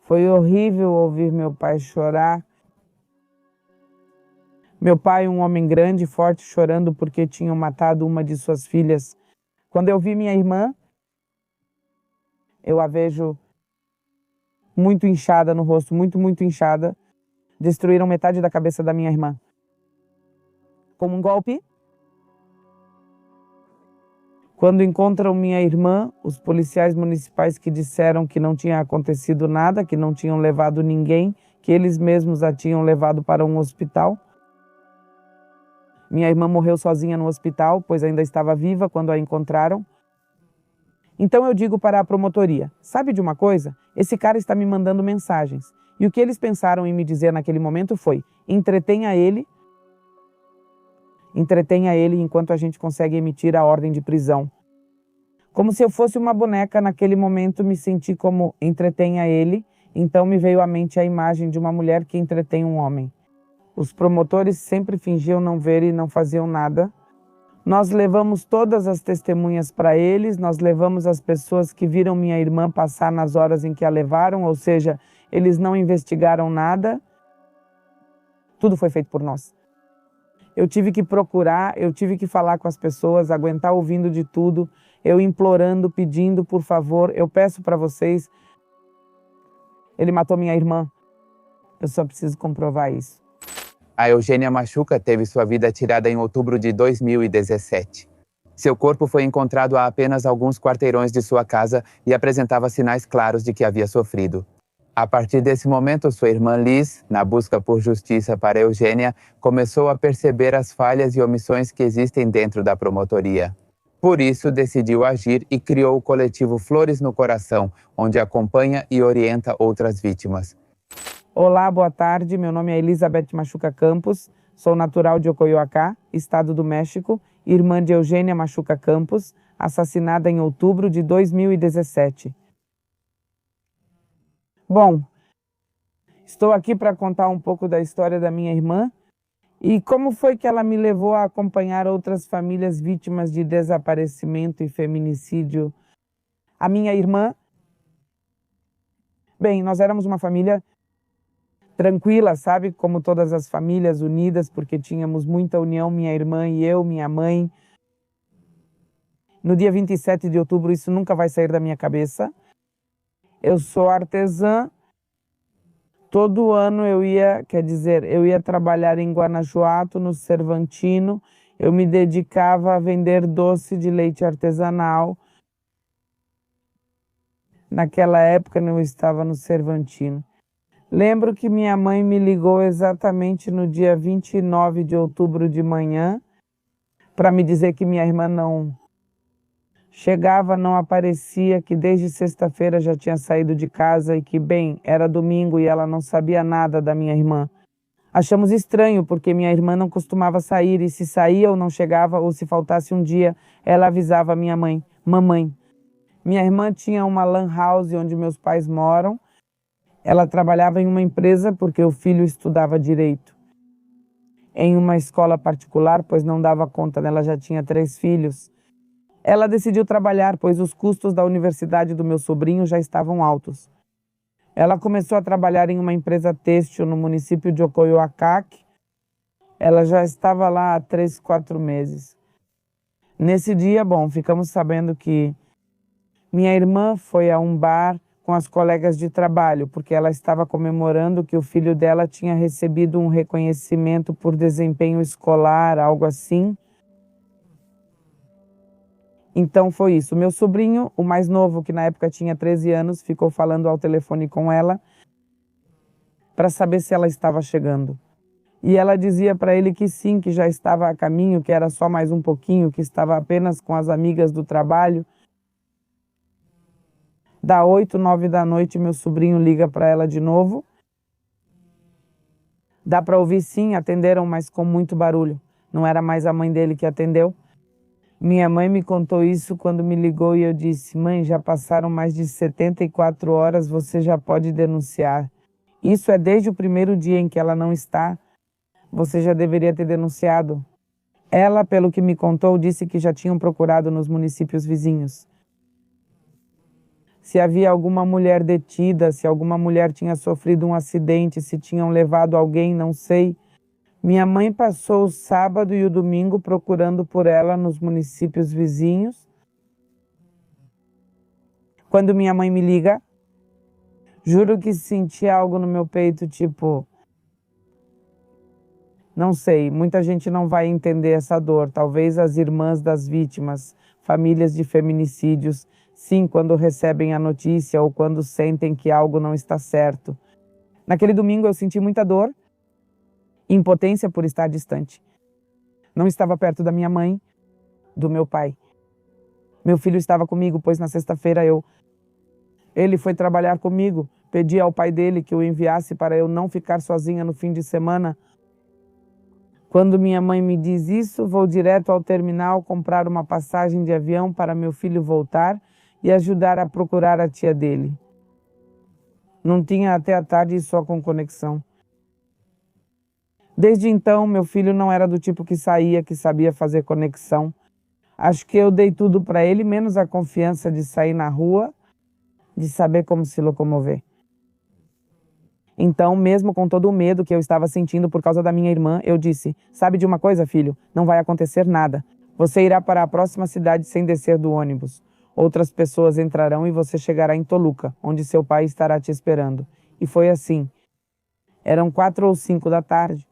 Foi horrível ouvir meu pai chorar. Meu pai, um homem grande e forte, chorando porque tinham matado uma de suas filhas. Quando eu vi minha irmã, eu a vejo muito inchada no rosto, muito inchada. Destruíram metade da cabeça da minha irmã. Como um golpe. Quando encontram minha irmã, os policiais municipais que disseram que não tinha acontecido nada, que não tinham levado ninguém, que eles mesmos a tinham levado para um hospital. Minha irmã morreu sozinha no hospital, pois ainda estava viva quando a encontraram. Então eu digo para a promotoria, sabe de uma coisa? Esse cara está me mandando mensagens. E o que eles pensaram em me dizer naquele momento foi, entretenha ele enquanto a gente consegue emitir a ordem de prisão. Como se eu fosse uma boneca, naquele momento me senti como entretenha ele, então me veio à mente a imagem de uma mulher que entretém um homem. Os promotores sempre fingiam não ver e não faziam nada. Nós levamos todas as testemunhas para eles, nós levamos as pessoas que viram minha irmã passar nas horas em que a levaram, ou seja, eles não investigaram nada. Tudo foi feito por nós. Eu tive que procurar, eu tive que falar com as pessoas, aguentar ouvindo de tudo, eu implorando, pedindo, por favor, eu peço para vocês. Ele matou minha irmã. Eu só preciso comprovar isso. A Eugênia Machuca teve sua vida tirada em outubro de 2017. Seu corpo foi encontrado a apenas alguns quarteirões de sua casa e apresentava sinais claros de que havia sofrido. A partir desse momento, sua irmã Liz, na busca por justiça para Eugênia, começou a perceber as falhas e omissões que existem dentro da promotoria. Por isso, decidiu agir e criou o coletivo Flores no Coração, onde acompanha e orienta outras vítimas. Olá, boa tarde. Meu nome é Elizabeth Machuca Campos. Sou natural de Ocoyoacá, estado do México, irmã de Eugênia Machuca Campos, assassinada em outubro de 2017. Bom, estou aqui para contar um pouco da história da minha irmã e como foi que ela me levou a acompanhar outras famílias vítimas de desaparecimento e feminicídio. A minha irmã... Bem, nós éramos uma família tranquila, sabe? Como todas as famílias, unidas, porque tínhamos muita união, minha irmã e eu, minha mãe. No dia 27 de outubro, isso nunca vai sair da minha cabeça. Eu sou artesã. Todo ano eu ia trabalhar em Guanajuato, no Cervantino. Eu me dedicava a vender doce de leite artesanal. Naquela época eu estava no Cervantino. Lembro que minha mãe me ligou exatamente no dia 29 de outubro de manhã para me dizer que minha irmã não chegava, não aparecia, que desde sexta-feira já tinha saído de casa e que, bem, era domingo e ela não sabia nada da minha irmã. Achamos estranho, porque minha irmã não costumava sair e se saía ou não chegava ou se faltasse um dia, ela avisava a minha mãe, mamãe. Minha irmã tinha uma lan house onde meus pais moram. Ela trabalhava em uma empresa porque o filho estudava direito. Em uma escola particular, pois não dava conta, ela já tinha 3 filhos. Ela decidiu trabalhar, pois os custos da universidade do meu sobrinho já estavam altos. Ela começou a trabalhar em uma empresa têxtil no município de Ocoyoacá. Ela já estava lá há 3, 4 meses. Nesse dia, ficamos sabendo que minha irmã foi a um bar com as colegas de trabalho, porque ela estava comemorando que o filho dela tinha recebido um reconhecimento por desempenho escolar, algo assim. Então foi isso. Meu sobrinho, o mais novo, que na época tinha 13 anos, ficou falando ao telefone com ela para saber se ela estava chegando. E ela dizia para ele que sim, que já estava a caminho, que era só mais um pouquinho, que estava apenas com as amigas do trabalho. Da 8, 9 da noite, meu sobrinho liga para ela de novo. Dá para ouvir sim, atenderam, mas com muito barulho. Não era mais a mãe dele que atendeu. Minha mãe me contou isso quando me ligou e eu disse, mãe, já passaram mais de 74 horas, você já pode denunciar. Isso é desde o primeiro dia em que ela não está. Você já deveria ter denunciado. Ela, pelo que me contou, disse que já tinham procurado nos municípios vizinhos. se havia alguma mulher detida, se alguma mulher tinha sofrido um acidente, se tinham levado alguém, não sei. Minha mãe passou o sábado e o domingo procurando por ela nos municípios vizinhos. Quando minha mãe me liga, juro que senti algo no meu peito, tipo... Não sei, muita gente não vai entender essa dor. Talvez as irmãs das vítimas, famílias de feminicídios, sim, quando recebem a notícia ou quando sentem que algo não está certo. Naquele domingo eu senti muita dor, impotência por estar distante. Não estava perto da minha mãe, do meu pai. Meu filho estava comigo, pois na sexta-feira ele foi trabalhar comigo. Pedi ao pai dele que o enviasse para eu não ficar sozinha no fim de semana. Quando minha mãe me diz isso, vou direto ao terminal comprar uma passagem de avião para meu filho voltar e ajudar a procurar a tia dele. Não tinha até a tarde só com conexão. Desde então, meu filho não era do tipo que saía, que sabia fazer conexão. Acho que eu dei tudo para ele, menos a confiança de sair na rua, de saber como se locomover. Então, mesmo com todo o medo que eu estava sentindo por causa da minha irmã, eu disse: sabe de uma coisa, filho? Não vai acontecer nada. Você irá para a próxima cidade sem descer do ônibus. Outras pessoas entrarão e você chegará em Toluca, onde seu pai estará te esperando. E foi assim. Eram 4 ou 5 da tarde.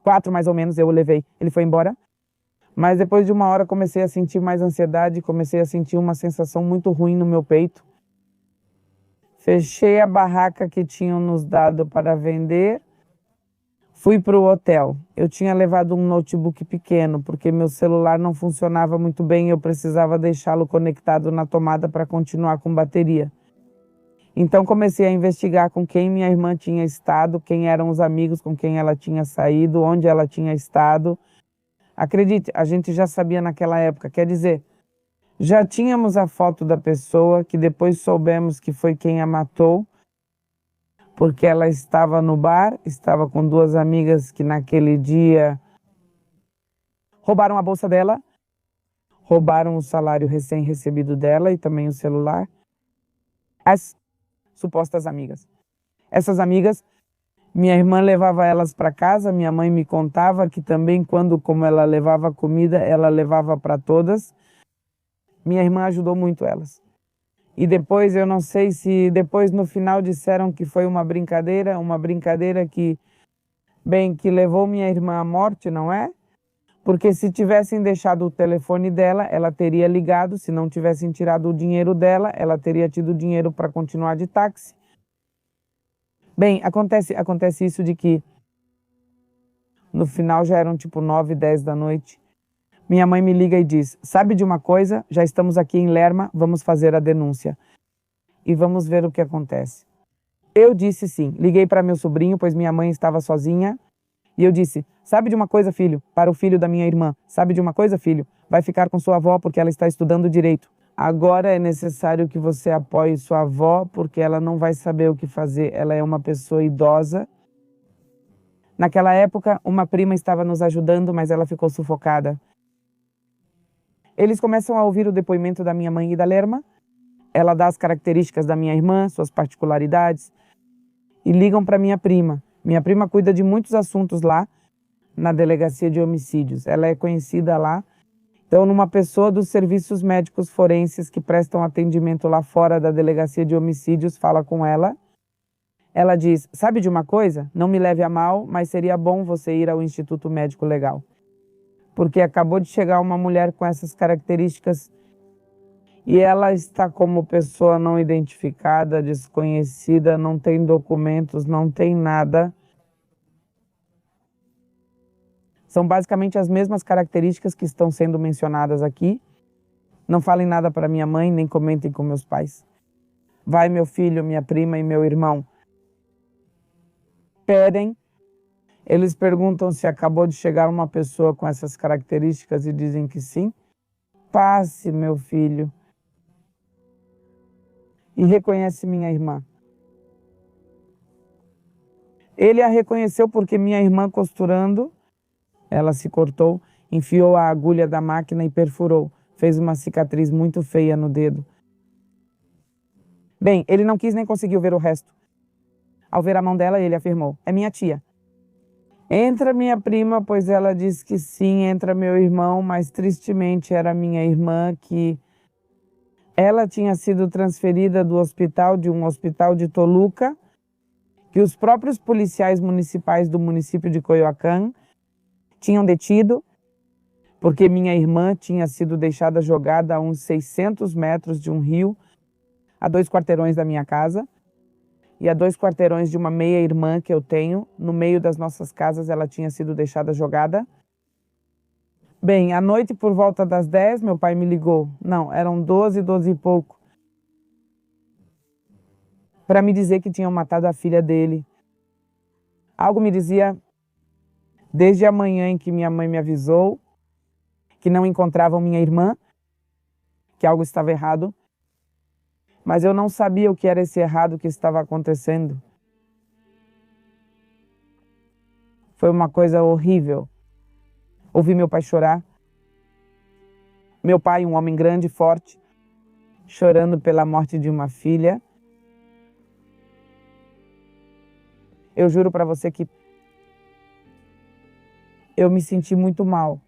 4 mais ou menos eu o levei. Ele foi embora. Mas depois de uma hora comecei a sentir mais ansiedade, comecei a sentir uma sensação muito ruim no meu peito. Fechei a barraca que tinham nos dado para vender. Fui para o hotel. Eu tinha levado um notebook pequeno, porque meu celular não funcionava muito bem e eu precisava deixá-lo conectado na tomada para continuar com bateria. Então comecei a investigar com quem minha irmã tinha estado, quem eram os amigos com quem ela tinha saído, onde ela tinha estado. Acredite, a gente já sabia naquela época, quer dizer, já tínhamos a foto da pessoa, que depois soubemos que foi quem a matou, porque ela estava no bar, estava com 2 amigas que naquele dia roubaram a bolsa dela, roubaram o salário recém-recebido dela e também o celular. As supostas amigas. Essas amigas, minha irmã levava elas para casa, minha mãe me contava que também como ela levava comida, ela levava para todas. Minha irmã ajudou muito elas. E depois, eu não sei se depois no final disseram que foi uma brincadeira que, bem, que levou minha irmã à morte, não é? Porque se tivessem deixado o telefone dela, ela teria ligado, se não tivessem tirado o dinheiro dela, ela teria tido dinheiro para continuar de táxi. Bem, acontece isso de que no final já eram tipo 9, 10 da noite. Minha mãe me liga e diz: sabe de uma coisa? Já estamos aqui em Lerma, vamos fazer a denúncia. E vamos ver o que acontece. Eu disse sim. Liguei para meu sobrinho, pois minha mãe estava sozinha. E eu disse: sabe de uma coisa, filho? Para o filho da minha irmã. Sabe de uma coisa, filho? Vai ficar com sua avó porque ela está estudando direito. Agora é necessário que você apoie sua avó porque ela não vai saber o que fazer. Ela é uma pessoa idosa. Naquela época, uma prima estava nos ajudando, mas ela ficou sufocada. Eles começam a ouvir o depoimento da minha mãe e da Lerma. Ela dá as características da minha irmã, suas particularidades, e ligam para minha prima. Minha prima cuida de muitos assuntos lá na delegacia de homicídios. Ela é conhecida lá. Então, numa pessoa dos serviços médicos forenses que prestam atendimento lá fora da delegacia de homicídios, fala com ela. Ela diz: sabe de uma coisa? Não me leve a mal, mas seria bom você ir ao Instituto Médico Legal. Porque acabou de chegar uma mulher com essas características e ela está como pessoa não identificada, desconhecida, não tem documentos, não tem nada. São basicamente as mesmas características que estão sendo mencionadas aqui. Não falem nada para minha mãe, nem comentem com meus pais. Vai meu filho, minha prima e meu irmão. Pedem. Eles perguntam se acabou de chegar uma pessoa com essas características e dizem que sim. Passe, meu filho. E reconhece minha irmã. Ele a reconheceu porque minha irmã, costurando, ela se cortou, enfiou a agulha da máquina e perfurou. Fez uma cicatriz muito feia no dedo. Bem, ele não quis nem conseguiu ver o resto. Ao ver a mão dela, ele afirmou: é minha tia. Entra minha prima, pois ela disse que sim, entra meu irmão, mas tristemente era minha irmã, que ela tinha sido transferida do hospital, de um hospital de Toluca, que os próprios policiais municipais do município de Coyoacán tinham detido, porque minha irmã tinha sido deixada jogada a uns 600 metros de um rio, a 2 quarteirões da minha casa, e a 2 quarteirões de uma meia-irmã que eu tenho, no meio das nossas casas, ela tinha sido deixada jogada. Bem, à noite, por volta das 10, meu pai me ligou. Não, eram 12, 12 e pouco. Para me dizer que tinham matado a filha dele. Algo me dizia, desde a manhã em que minha mãe me avisou, que não encontravam minha irmã, que algo estava errado. Mas eu não sabia o que era esse errado que estava acontecendo. Foi uma coisa horrível. Ouvi meu pai chorar. Meu pai, um homem grande e forte, chorando pela morte de uma filha. Eu juro para você que eu me senti muito mal.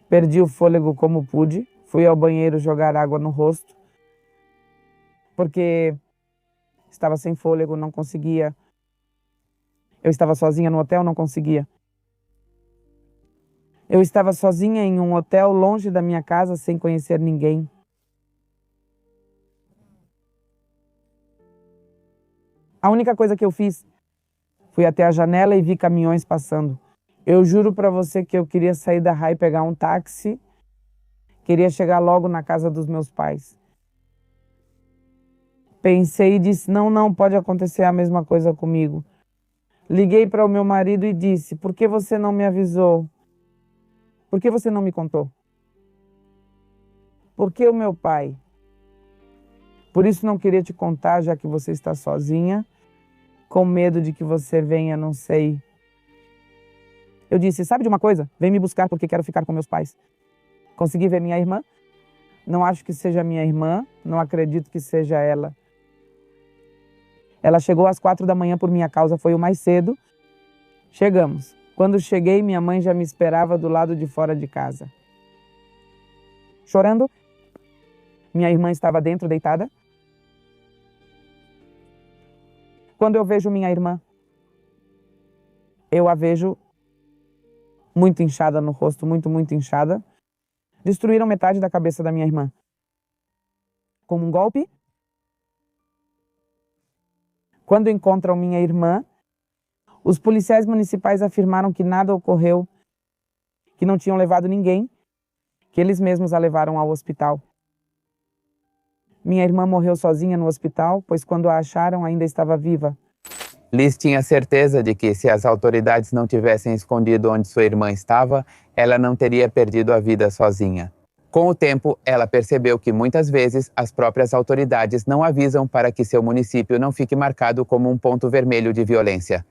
Perdi o fôlego como pude. Fui ao banheiro jogar água no rosto, porque estava sem fôlego, não conseguia. Eu estava sozinha no hotel, não conseguia. Eu estava sozinha em um hotel longe da minha casa, sem conhecer ninguém. A única coisa que eu fiz, fui até a janela e vi caminhões passando. Eu juro para você que eu queria sair da raia e pegar um táxi. Queria chegar logo na casa dos meus pais. Pensei e disse, não pode acontecer a mesma coisa comigo. Liguei para o meu marido e disse, por que você não me avisou? Por que você não me contou? Por que o meu pai? Por isso não queria te contar, já que você está sozinha, com medo de que você venha, não sei. Eu disse, sabe de uma coisa? Vem me buscar porque quero ficar com meus pais. Consegui ver minha irmã? Não acho que seja minha irmã, não acredito que seja ela. Ela chegou às 4 da manhã por minha causa, foi o mais cedo. Chegamos. Quando cheguei, minha mãe já me esperava do lado de fora de casa. Chorando, minha irmã estava dentro, deitada. Quando eu vejo minha irmã, eu a vejo muito inchada no rosto, muito inchada. Destruíram metade da cabeça da minha irmã. Com um golpe. Quando encontram minha irmã, os policiais municipais afirmaram que nada ocorreu, que não tinham levado ninguém, que eles mesmos a levaram ao hospital. Minha irmã morreu sozinha no hospital, pois quando a acharam ainda estava viva. Liz tinha certeza de que, se as autoridades não tivessem escondido onde sua irmã estava, ela não teria perdido a vida sozinha. Com o tempo, ela percebeu que muitas vezes as próprias autoridades não avisam para que seu município não fique marcado como um ponto vermelho de violência.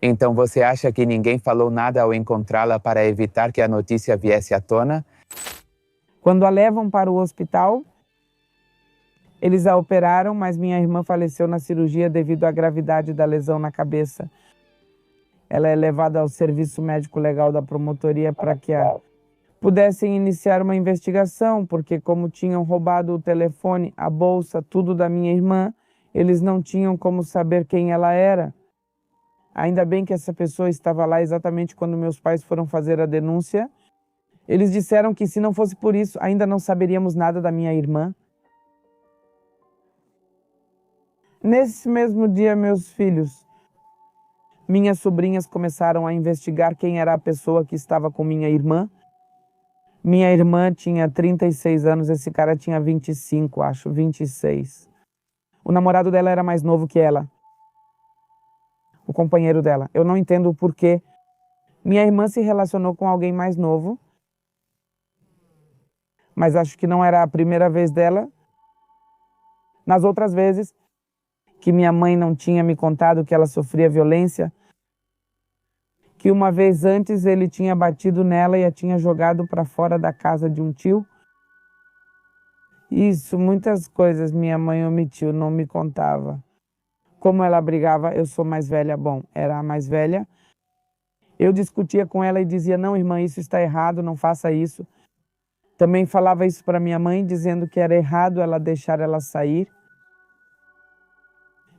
Então você acha que ninguém falou nada ao encontrá-la para evitar que a notícia viesse à tona? Quando a levam para o hospital, eles a operaram, mas minha irmã faleceu na cirurgia devido à gravidade da lesão na cabeça. Ela é levada ao serviço médico legal da promotoria para que pudessem iniciar uma investigação, porque como tinham roubado o telefone, a bolsa, tudo da minha irmã, eles não tinham como saber quem ela era. Ainda bem que essa pessoa estava lá exatamente quando meus pais foram fazer a denúncia. Eles disseram que se não fosse por isso, ainda não saberíamos nada da minha irmã. Nesse mesmo dia, meus filhos, minhas sobrinhas começaram a investigar quem era a pessoa que estava com minha irmã. Minha irmã tinha 36 anos, esse cara tinha 25, acho, 26. O namorado dela era mais novo que ela. O companheiro dela. Eu não entendo o porquê. Minha irmã se relacionou com alguém mais novo, mas acho que não era a primeira vez dela. Nas outras vezes que minha mãe não tinha me contado que ela sofria violência, que uma vez antes ele tinha batido nela e a tinha jogado para fora da casa de um tio. Isso, muitas coisas minha mãe omitiu, não me contava. Como ela brigava, eu sou mais velha, bom, era a mais velha. Eu discutia com ela e dizia, não, irmã, isso está errado, não faça isso. Também falava isso para minha mãe, dizendo que era errado ela deixar ela sair.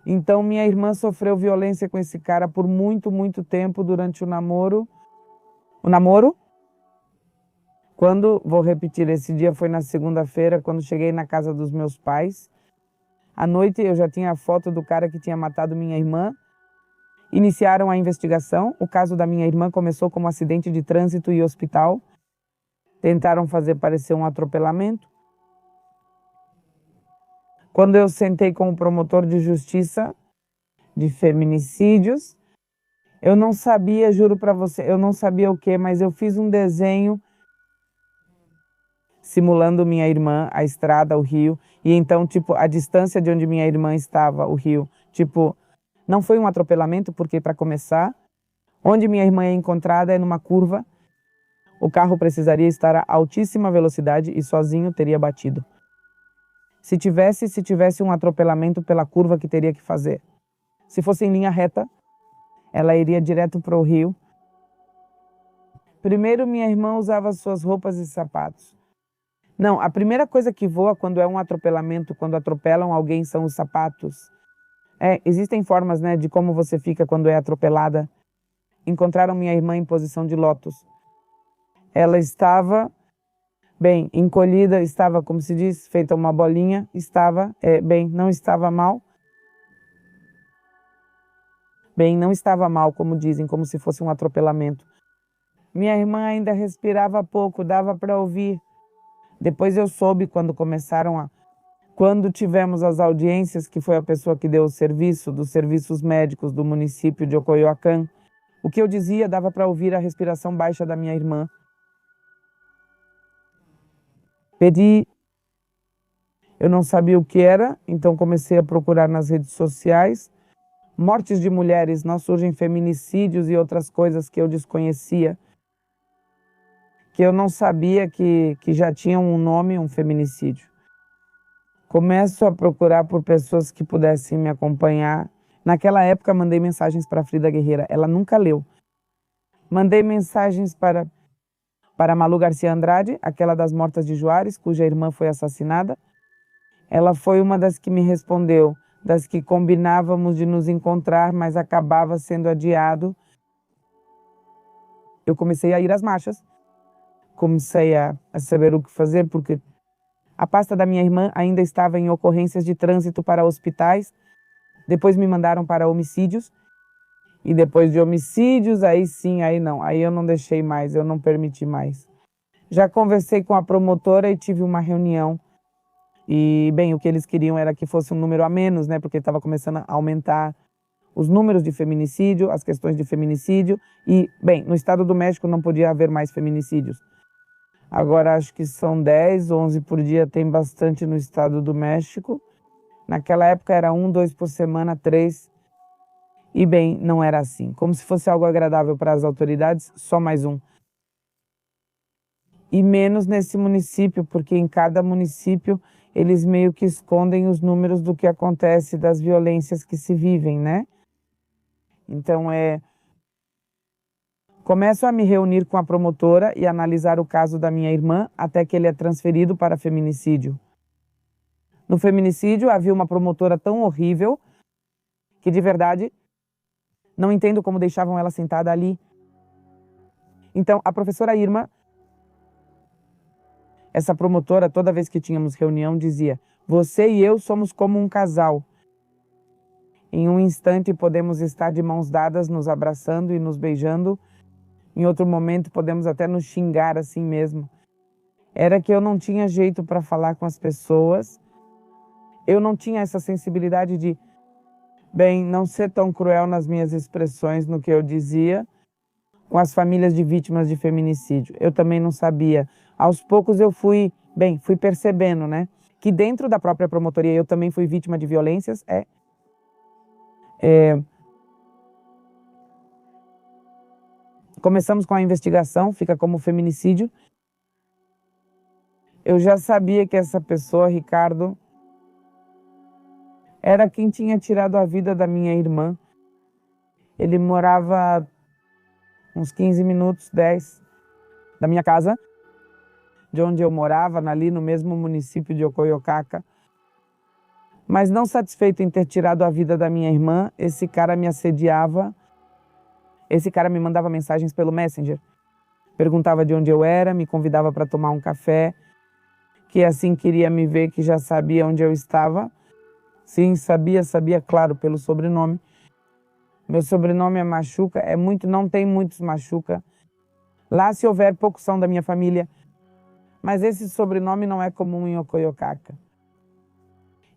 Então, minha irmã sofreu violência com esse cara por muito, muito tempo durante o namoro. O namoro? Quando, vou repetir, esse dia foi na segunda-feira, quando cheguei na casa dos meus pais. À noite eu já tinha a foto do cara que tinha matado minha irmã. Iniciaram a investigação. O caso da minha irmã começou como acidente de trânsito e hospital. Tentaram fazer parecer um atropelamento. Quando eu sentei com o promotor de justiça de feminicídios, eu não sabia, juro para você, eu não sabia o que, mas eu fiz um desenho simulando minha irmã, a estrada, o rio, e então, tipo, a distância de onde minha irmã estava, o rio, tipo, não foi um atropelamento, porque, para começar, onde minha irmã é encontrada é numa curva, o carro precisaria estar a altíssima velocidade e sozinho teria batido. Se tivesse um atropelamento pela curva que teria que fazer. Se fosse em linha reta, ela iria direto para o rio. Primeiro, minha irmã usava suas roupas e sapatos. Não, a primeira coisa que voa quando é um atropelamento, quando atropelam alguém, são os sapatos. Existem formas, né, de como você fica quando é atropelada. Encontraram minha irmã em posição de lótus. Ela estava bem encolhida, estava, como se diz, feita uma bolinha, estava bem, não estava mal. Bem, não estava mal, como dizem, como se fosse um atropelamento. Minha irmã ainda respirava pouco, dava para ouvir. Depois eu soube quando tivemos as audiências, que foi a pessoa que deu o serviço, dos serviços médicos do município de Ocoyoacán, o que eu dizia dava para ouvir a respiração baixa da minha irmã. Pedi, eu não sabia o que era, então comecei a procurar nas redes sociais. Mortes de mulheres, não surgem feminicídios e outras coisas que eu desconhecia, que eu não sabia que já tinham um nome, um feminicídio. Começo a procurar por pessoas que pudessem me acompanhar. Naquela época, mandei mensagens para a Frida Guerreira. Ela nunca leu. Mandei mensagens para Malu Garcia Andrade, aquela das Mortas de Juárez, cuja irmã foi assassinada. Ela foi uma das que me respondeu, das que combinávamos de nos encontrar, mas acabava sendo adiado. Eu comecei a ir às marchas. Comecei a saber o que fazer, porque a pasta da minha irmã ainda estava em ocorrências de trânsito para hospitais. Depois me mandaram para homicídios. E depois de homicídios, aí sim, aí não. Aí eu não deixei mais, eu não permiti mais. Já conversei com a promotora e tive uma reunião. E, bem, o que eles queriam era que fosse um número a menos, né? Porque estava começando a aumentar os números de feminicídio, as questões de feminicídio. E, bem, no estado do México não podia haver mais feminicídios. Agora acho que são 10, 11 por dia, tem bastante no estado do México. Naquela época era 1, 2 por semana, 3. E bem, não era assim. Como se fosse algo agradável para as autoridades, só mais um. E menos nesse município, porque em cada município eles meio que escondem os números do que acontece, das violências que se vivem, né? Então começo a me reunir com a promotora e analisar o caso da minha irmã até que ele é transferido para feminicídio. No feminicídio havia uma promotora tão horrível que, de verdade, não entendo como deixavam ela sentada ali. Então, a professora Irma, essa promotora, toda vez que tínhamos reunião, dizia: você e eu somos como um casal. Em um instante podemos estar de mãos dadas, nos abraçando e nos beijando. Em outro momento podemos até nos xingar assim mesmo. Era que eu não tinha jeito para falar com as pessoas. Eu não tinha essa sensibilidade de, bem, não ser tão cruel nas minhas expressões, no que eu dizia, com as famílias de vítimas de feminicídio. Eu também não sabia. Aos poucos eu fui percebendo, né, que dentro da própria promotoria eu também fui vítima de violências. Começamos com a investigação, fica como feminicídio. Eu já sabia que essa pessoa, Ricardo, era quem tinha tirado a vida da minha irmã. Ele morava uns 15 minutos, 10, da minha casa, de onde eu morava, ali no mesmo município de Ocoiocaca. Mas não satisfeito em ter tirado a vida da minha irmã, esse cara me assediava, esse cara me mandava mensagens pelo Messenger. Perguntava de onde eu era, me convidava para tomar um café, que assim queria me ver, que já sabia onde eu estava. Sim, sabia, claro, pelo sobrenome. Meu sobrenome é Machuca, não tem muitos Machuca. Lá, se houver, poucos são da minha família. Mas esse sobrenome não é comum em Ocoiocaca.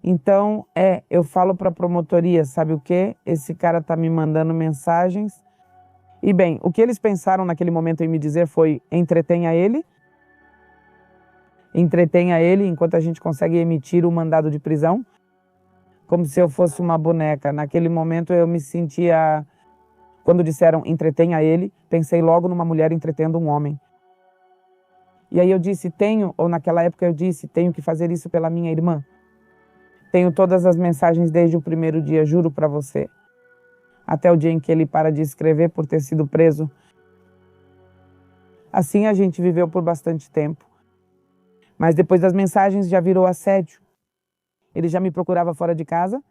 Então, eu falo para a promotoria, sabe o quê? Esse cara tá me mandando mensagens. E bem, o que eles pensaram naquele momento em me dizer foi: entretenha ele enquanto a gente consegue emitir o mandado de prisão, como se eu fosse uma boneca. Naquele momento eu me sentia, quando disseram entretenha ele, pensei logo numa mulher entretendo um homem. E aí eu disse, naquela época eu disse, tenho que fazer isso pela minha irmã. Tenho todas as mensagens desde o primeiro dia, juro para você. Até o dia em que ele para de escrever por ter sido preso. Assim a gente viveu por bastante tempo. Mas depois das mensagens já virou assédio. Ele já me procurava fora de casa.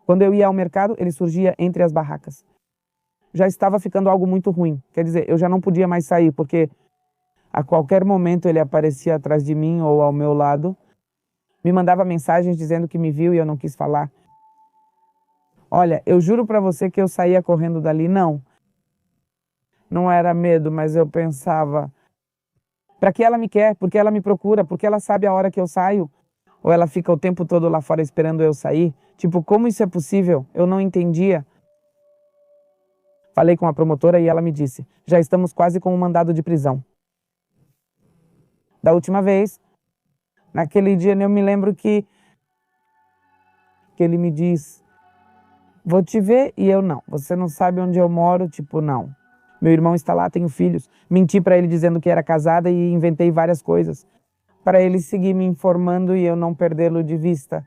Quando eu ia ao mercado, ele surgia entre as barracas. Já estava ficando algo muito ruim. Quer dizer, eu já não podia mais sair, porque a qualquer momento ele aparecia atrás de mim ou ao meu lado. Me mandava mensagens dizendo que me viu e eu não quis falar. Olha, eu juro para você que eu saía correndo dali. Não era medo, mas eu pensava, para que ela me quer? Por que ela me procura? Por que ela sabe a hora que eu saio? Ou ela fica o tempo todo lá fora esperando eu sair? Tipo, como isso é possível? Eu não entendia. Falei com a promotora e ela me disse, já estamos quase com um mandado de prisão. Da última vez, naquele dia eu me lembro que ele me diz, vou te ver, e eu não. Você não sabe onde eu moro? Tipo, não. Meu irmão está lá, tenho filhos. Menti para ele dizendo que era casada e inventei várias coisas para ele seguir me informando e eu não perdê-lo de vista.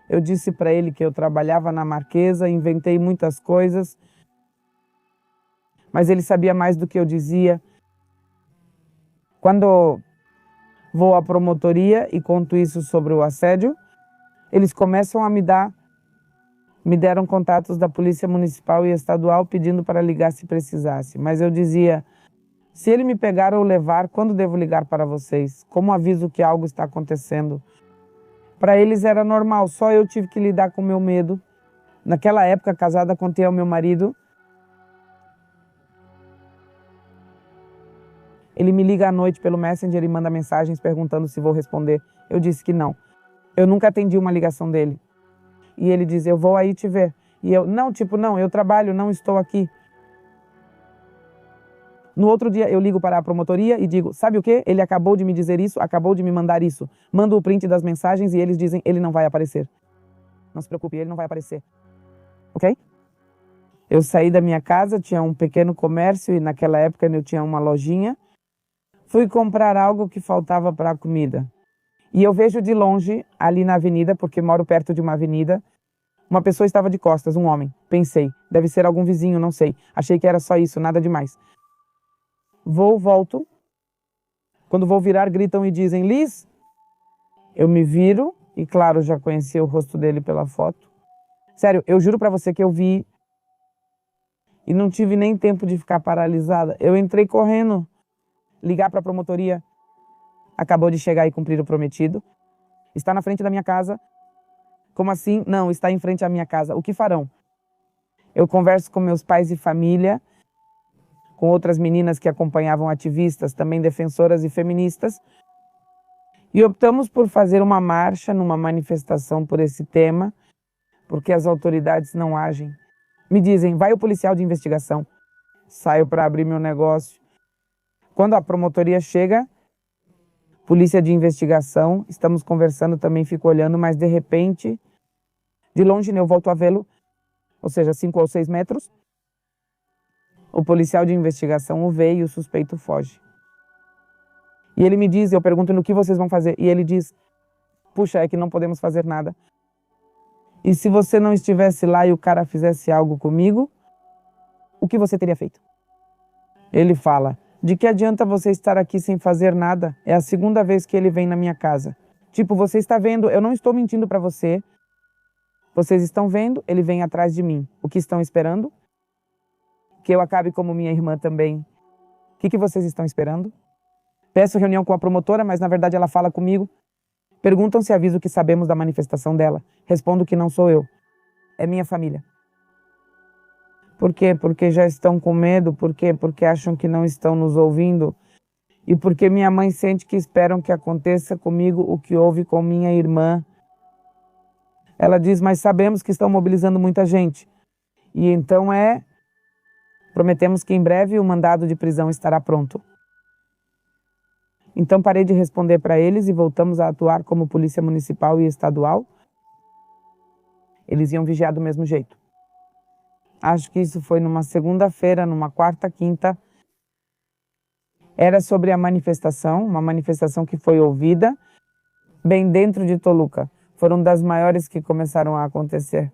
Eu disse para ele que eu trabalhava na Marquesa, inventei muitas coisas, mas ele sabia mais do que eu dizia. Quando vou à promotoria e conto isso sobre o assédio, eles começam a me deram contatos da Polícia Municipal e Estadual pedindo para ligar se precisasse. Mas eu dizia, se ele me pegar ou levar, quando devo ligar para vocês? Como aviso que algo está acontecendo? Para eles era normal, só eu tive que lidar com o meu medo. Naquela época, casada, contei ao meu marido. Ele me liga à noite pelo Messenger e manda mensagens perguntando se vou responder. Eu disse que não. Eu nunca atendi uma ligação dele. E ele diz, eu vou aí te ver. E eu, não, eu trabalho, não estou aqui. No outro dia eu ligo para a promotoria e digo, sabe o quê? Ele acabou de me dizer isso, acabou de me mandar isso. Mando o print das mensagens e eles dizem, ele não vai aparecer. Não se preocupe, ele não vai aparecer. Ok? Eu saí da minha casa, tinha um pequeno comércio e naquela época eu tinha uma lojinha. Fui comprar algo que faltava para a comida. E eu vejo de longe, ali na avenida, porque moro perto de uma avenida, uma pessoa estava de costas, um homem. Pensei, deve ser algum vizinho, não sei. Achei que era só isso, nada demais. Volto. Quando vou virar, gritam e dizem, Liz. Eu me viro e, claro, já conheci o rosto dele pela foto. Sério, eu juro pra você que eu vi e não tive nem tempo de ficar paralisada. Eu entrei correndo, ligar pra promotoria. Acabou de chegar e cumprir o prometido. Está na frente da minha casa. Como assim? Não, está em frente à minha casa. O que farão? Eu converso com meus pais e família, com outras meninas que acompanhavam ativistas, também defensoras e feministas, e optamos por fazer uma marcha numa manifestação por esse tema, porque as autoridades não agem. Me dizem, vai o policial de investigação. Saio para abrir meu negócio. Quando a promotoria chega, polícia de investigação, estamos conversando, também fico olhando, mas de repente, de longe eu volto a vê-lo, ou seja, 5 ou 6 metros. O policial de investigação o vê e o suspeito foge. E ele me diz, eu pergunto no que vocês vão fazer. E ele diz, puxa, é que não podemos fazer nada. E se você não estivesse lá e o cara fizesse algo comigo, o que você teria feito? Ele fala, de que adianta você estar aqui sem fazer nada? É a segunda vez que ele vem na minha casa. Tipo, você está vendo, eu não estou mentindo para você. Vocês estão vendo, ele vem atrás de mim. O que estão esperando? Que eu acabe como minha irmã também. O que vocês estão esperando? Peço reunião com a promotora, mas na verdade ela fala comigo. Perguntam se aviso que sabemos da manifestação dela. Respondo que não sou eu. É minha família. Por quê? Porque já estão com medo. Por quê? Porque acham que não estão nos ouvindo. E porque minha mãe sente que esperam que aconteça comigo o que houve com minha irmã. Ela diz, mas sabemos que estão mobilizando muita gente. E então prometemos que em breve o mandado de prisão estará pronto. Então parei de responder para eles e voltamos a atuar como polícia municipal e estadual. Eles iam vigiar do mesmo jeito. Acho que isso foi numa segunda-feira, numa quarta, quinta. Era sobre a manifestação, uma manifestação que foi ouvida bem dentro de Toluca. Foram das maiores que começaram a acontecer.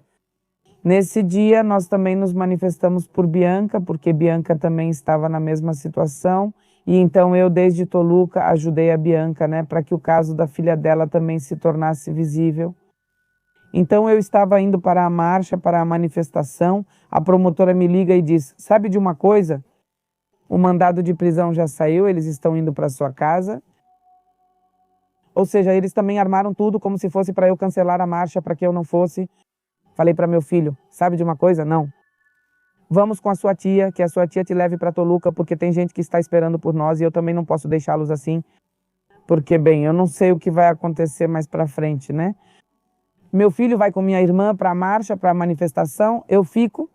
Nesse dia, nós também nos manifestamos por Bianca, porque Bianca também estava na mesma situação. E então eu, desde Toluca, ajudei a Bianca, para que o caso da filha dela também se tornasse visível. Então eu estava indo para a marcha, para a manifestação. A promotora me liga e diz, sabe de uma coisa? O mandado de prisão já saiu, eles estão indo para sua casa. Ou seja, eles também armaram tudo como se fosse para eu cancelar a marcha, para que eu não fosse. Falei para meu filho, sabe de uma coisa? Não. Vamos com a sua tia, que a sua tia te leve para Toluca, porque tem gente que está esperando por nós e eu também não posso deixá-los assim. Porque, bem, eu não sei o que vai acontecer mais para frente, Meu filho vai com minha irmã para a marcha, para a manifestação. Eu fico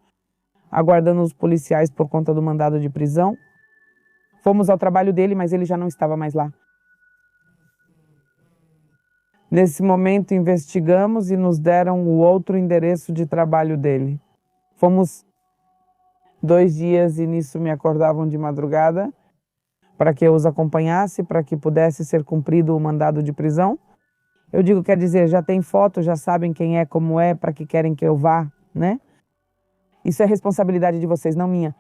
aguardando os policiais por conta do mandado de prisão. Fomos ao trabalho dele, mas ele já não estava mais lá. Nesse momento, investigamos e nos deram o outro endereço de trabalho dele. Fomos 2 dias e nisso me acordavam de madrugada para que eu os acompanhasse, para que pudesse ser cumprido o mandado de prisão. Eu digo, quer dizer, já tem foto, já sabem quem é, como é, para que querem que eu vá, Isso é responsabilidade de vocês, não minha.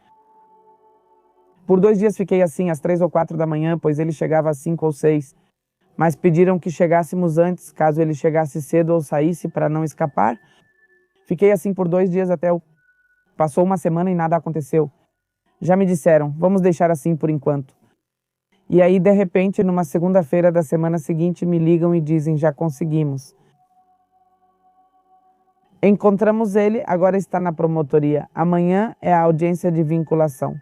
Por 2 dias fiquei assim, às 3 ou 4 da manhã, pois ele chegava às 5 ou 6. Mas pediram que chegássemos antes, caso ele chegasse cedo ou saísse, para não escapar. Fiquei assim por 2 dias até Passou uma semana e nada aconteceu. Já me disseram, vamos deixar assim por enquanto. E aí, de repente, numa segunda-feira da semana seguinte, me ligam e dizem, já conseguimos. Encontramos ele, agora está na promotoria. Amanhã é a audiência de vinculação.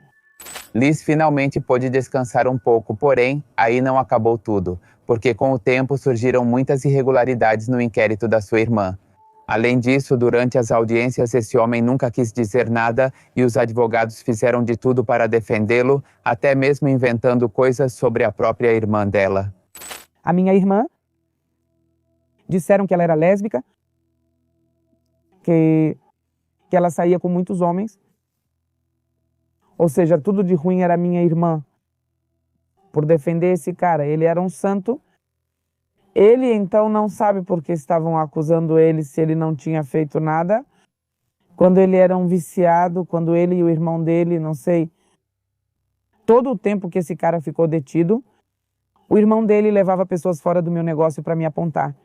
Liz finalmente pôde descansar um pouco, porém, aí não acabou tudo, porque com o tempo surgiram muitas irregularidades no inquérito da sua irmã. Além disso, durante as audiências, esse homem nunca quis dizer nada e os advogados fizeram de tudo para defendê-lo, até mesmo inventando coisas sobre a própria irmã dela. A minha irmã disseram que ela era lésbica, que ela saía com muitos homens. Ou seja, tudo de ruim era minha irmã. Por defender esse cara. Ele era um santo. Ele, então, não sabe por que estavam acusando ele se ele não tinha feito nada. Quando ele era um viciado, quando ele e o irmão dele, não sei, todo o tempo que esse cara ficou detido, o irmão dele levava pessoas fora do meu negócio para me apontar.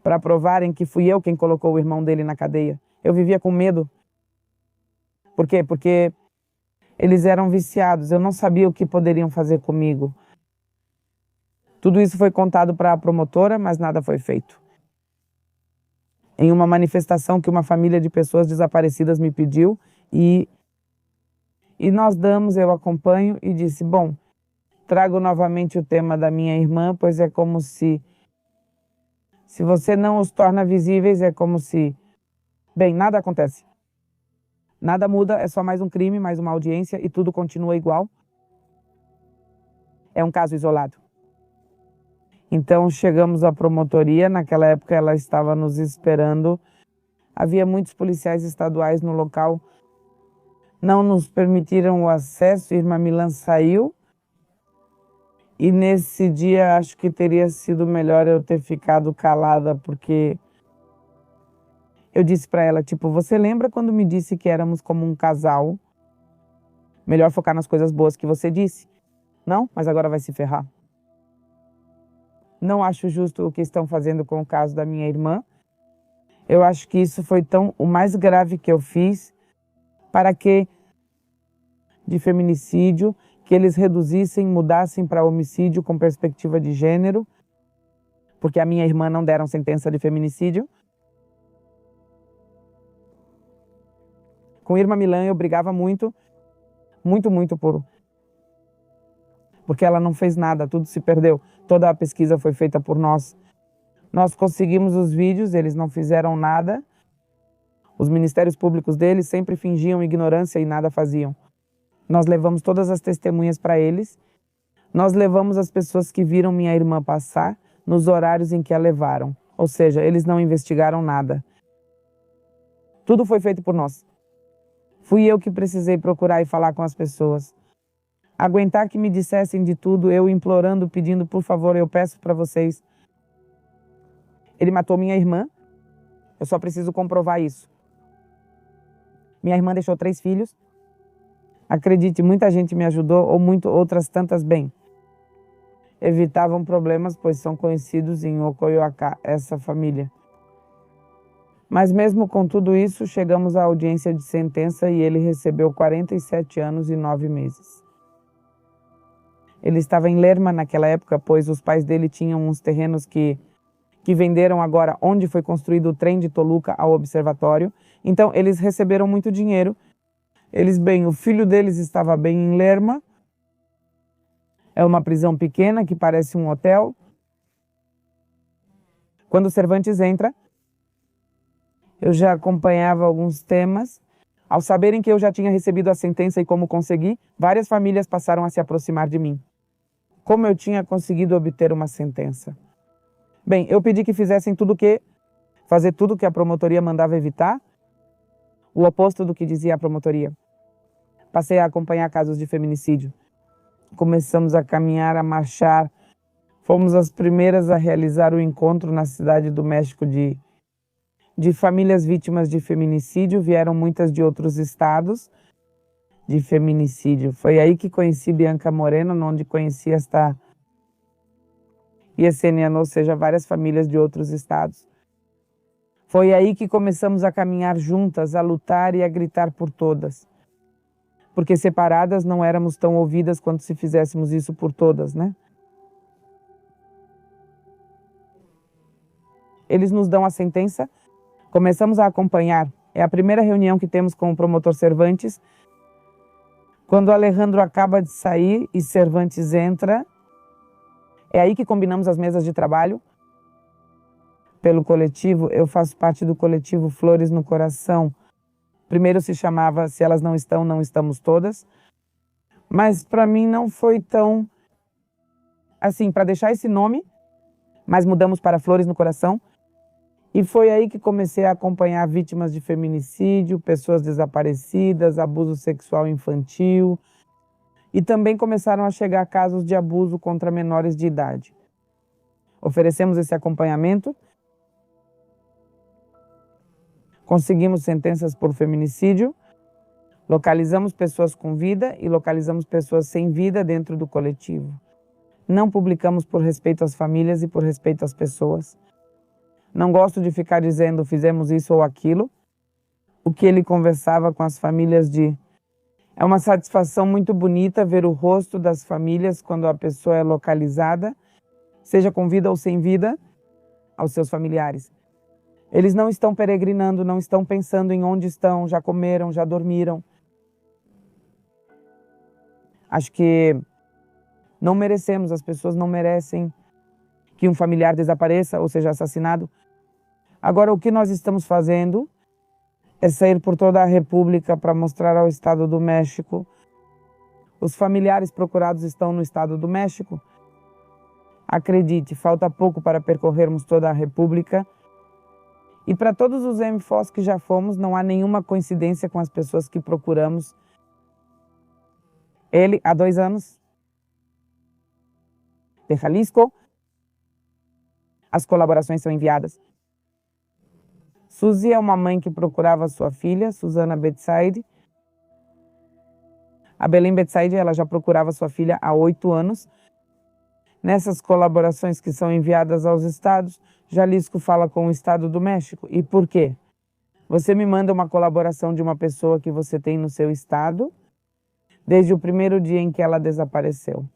Para provarem que fui eu quem colocou o irmão dele na cadeia. Eu vivia com medo. Por quê? Porque eles eram viciados. Eu não sabia o que poderiam fazer comigo. Tudo isso foi contado para a promotora, mas nada foi feito. Em uma manifestação que uma família de pessoas desaparecidas me pediu e nós damos, eu acompanho e disse, bom, trago novamente o tema da minha irmã, pois é como se você não os torna visíveis, é como se, bem, nada acontece. Nada muda, é só mais um crime, mais uma audiência e tudo continua igual. É um caso isolado. Então chegamos à promotoria, naquela época ela estava nos esperando. Havia muitos policiais estaduais no local. Não nos permitiram o acesso, a irmã Milan saiu. E nesse dia acho que teria sido melhor eu ter ficado calada, porque eu disse para ela, tipo, você lembra quando me disse que éramos como um casal? Melhor focar nas coisas boas que você disse. Não, mas agora vai se ferrar. Não acho justo o que estão fazendo com o caso da minha irmã. Eu acho que isso foi o mais grave que eu fiz para que, de feminicídio, que eles reduzissem, mudassem para homicídio com perspectiva de gênero, porque a minha irmã não deram sentença de feminicídio. Com Irma Milan eu brigava muito, porque ela não fez nada, tudo se perdeu. Toda a pesquisa foi feita por nós. Nós conseguimos os vídeos, eles não fizeram nada. Os ministérios públicos deles sempre fingiam ignorância e nada faziam. Nós levamos todas as testemunhas para eles. Nós levamos as pessoas que viram minha irmã passar nos horários em que a levaram. Ou seja, eles não investigaram nada. Tudo foi feito por nós. Fui eu que precisei procurar e falar com as pessoas. Aguentar que me dissessem de tudo, eu implorando, pedindo, por favor, eu peço para vocês. Ele matou minha irmã, eu só preciso comprovar isso. Minha irmã deixou 3 filhos. Acredite, muita gente me ajudou, ou outras tantas bem. Evitavam problemas, pois são conhecidos em Ocoioacá, essa família. Mas mesmo com tudo isso, chegamos à audiência de sentença e ele recebeu 47 anos e 9 meses. Ele estava em Lerma naquela época, pois os pais dele tinham uns terrenos que venderam agora onde foi construído o trem de Toluca ao observatório. Então, eles receberam muito dinheiro. O filho deles estava bem em Lerma. É uma prisão pequena que parece um hotel. Quando o Cervantes entra, eu já acompanhava alguns temas. Ao saberem que eu já tinha recebido a sentença e como consegui, várias famílias passaram a se aproximar de mim. Como eu tinha conseguido obter uma sentença? Bem, eu pedi que fizessem fazer tudo que a promotoria mandava evitar, o oposto do que dizia a promotoria. Passei a acompanhar casos de feminicídio. Começamos a caminhar, a marchar. Fomos as primeiras a realizar o encontro na cidade do México de famílias vítimas de feminicídio. Vieram muitas de outros estados de feminicídio. Foi aí que conheci Bianca Moreno, onde conheci esta Yesenia, ou seja, várias famílias de outros estados. Foi aí que começamos a caminhar juntas, a lutar e a gritar por todas. Porque separadas não éramos tão ouvidas quanto se fizéssemos isso por todas, né? Eles nos dão a sentença, começamos a acompanhar. É a primeira reunião que temos com o promotor Cervantes. Quando Alejandro acaba de sair e Cervantes entra, é aí que combinamos as mesas de trabalho. Pelo coletivo, eu faço parte do coletivo Flores no Coração. Primeiro se chamava Se Elas Não Estão, Não Estamos Todas. Mas para mim não foi tão assim, para deixar esse nome, mas mudamos para Flores no Coração. E foi aí que comecei a acompanhar vítimas de feminicídio, pessoas desaparecidas, abuso sexual infantil. E também começaram a chegar casos de abuso contra menores de idade. Oferecemos esse acompanhamento. Conseguimos sentenças por feminicídio. Localizamos pessoas com vida e localizamos pessoas sem vida dentro do coletivo. Não publicamos por respeito às famílias e por respeito às pessoas. Não gosto de ficar dizendo fizemos isso ou aquilo. O que ele conversava com as famílias É uma satisfação muito bonita ver o rosto das famílias quando a pessoa é localizada, seja com vida ou sem vida, aos seus familiares. Eles não estão peregrinando, não estão pensando em onde estão, já comeram, já dormiram. Acho que não merecemos, as pessoas não merecem que um familiar desapareça ou seja assassinado. Agora, o que nós estamos fazendo é sair por toda a República para mostrar ao Estado do México. Os familiares procurados estão no Estado do México. Acredite, falta pouco para percorrermos toda a República. E para todos os MFOs que já fomos, não há nenhuma coincidência com as pessoas que procuramos. Ele, há 2 anos, de Jalisco. As colaborações são enviadas. Suzy é uma mãe que procurava sua filha, Susana Betsaide. A Belém Betsaide, ela já procurava sua filha há 8 anos. Nessas colaborações que são enviadas aos estados, Jalisco fala com o Estado do México. E por quê? Você me manda uma colaboração de uma pessoa que você tem no seu estado, desde o primeiro dia em que ela desapareceu.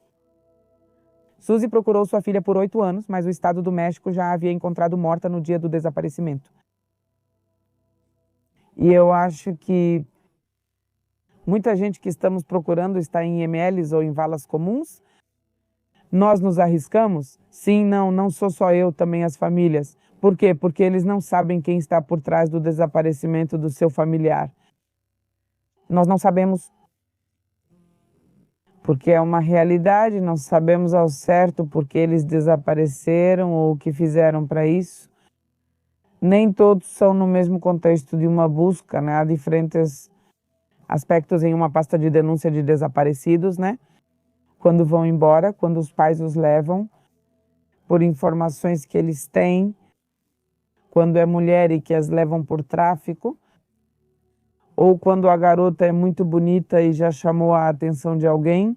Suzy procurou sua filha por 8 anos, mas o Estado do México já a havia encontrado morta no dia do desaparecimento. E eu acho que muita gente que estamos procurando está em IMLs ou em valas comuns. Nós nos arriscamos? Sim, não sou só eu, também as famílias. Por quê? Porque eles não sabem quem está por trás do desaparecimento do seu familiar. Nós não sabemos, porque é uma realidade, não sabemos ao certo porque eles desapareceram ou o que fizeram para isso. Nem todos são no mesmo contexto de uma busca, né? Há diferentes aspectos em uma pasta de denúncia de desaparecidos, né? Quando vão embora, quando os pais os levam, por informações que eles têm, quando é mulher e que as levam por tráfico, ou quando a garota é muito bonita e já chamou a atenção de alguém,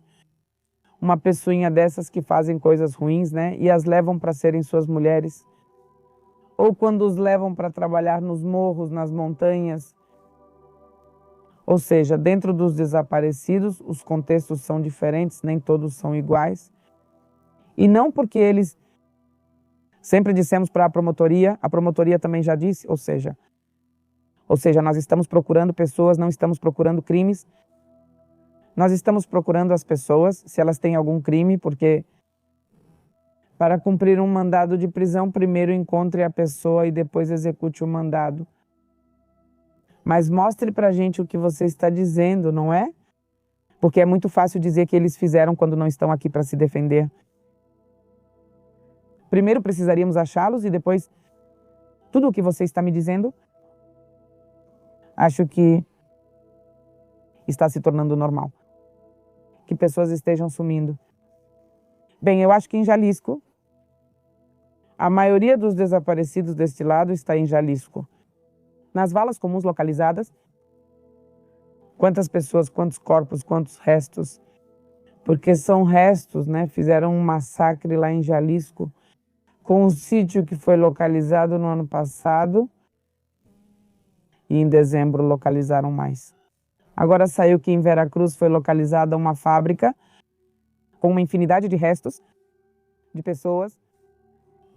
uma pessoinha dessas que fazem coisas ruins, né? E as levam para serem suas mulheres. Ou quando os levam para trabalhar nos morros, nas montanhas. Ou seja, dentro dos desaparecidos, os contextos são diferentes, nem todos são iguais. E não porque eles sempre dissemos para a promotoria também já disse, ou seja, nós estamos procurando pessoas, não estamos procurando crimes. Nós estamos procurando as pessoas, se elas têm algum crime, porque para cumprir um mandado de prisão, primeiro encontre a pessoa e depois execute o mandado. Mas mostre pra gente o que você está dizendo, não é? Porque é muito fácil dizer que eles fizeram quando não estão aqui para se defender. Primeiro precisaríamos achá-los e depois tudo o que você está me dizendo, acho que está se tornando normal. Que pessoas estejam sumindo. Bem, eu acho que em Jalisco, a maioria dos desaparecidos deste lado está em Jalisco. Nas valas comuns localizadas, quantas pessoas, quantos corpos, quantos restos? Porque são restos, né? Fizeram um massacre lá em Jalisco, com um sítio que foi localizado no ano passado, e em dezembro localizaram mais. Agora saiu que em Veracruz foi localizada uma fábrica com uma infinidade de restos de pessoas.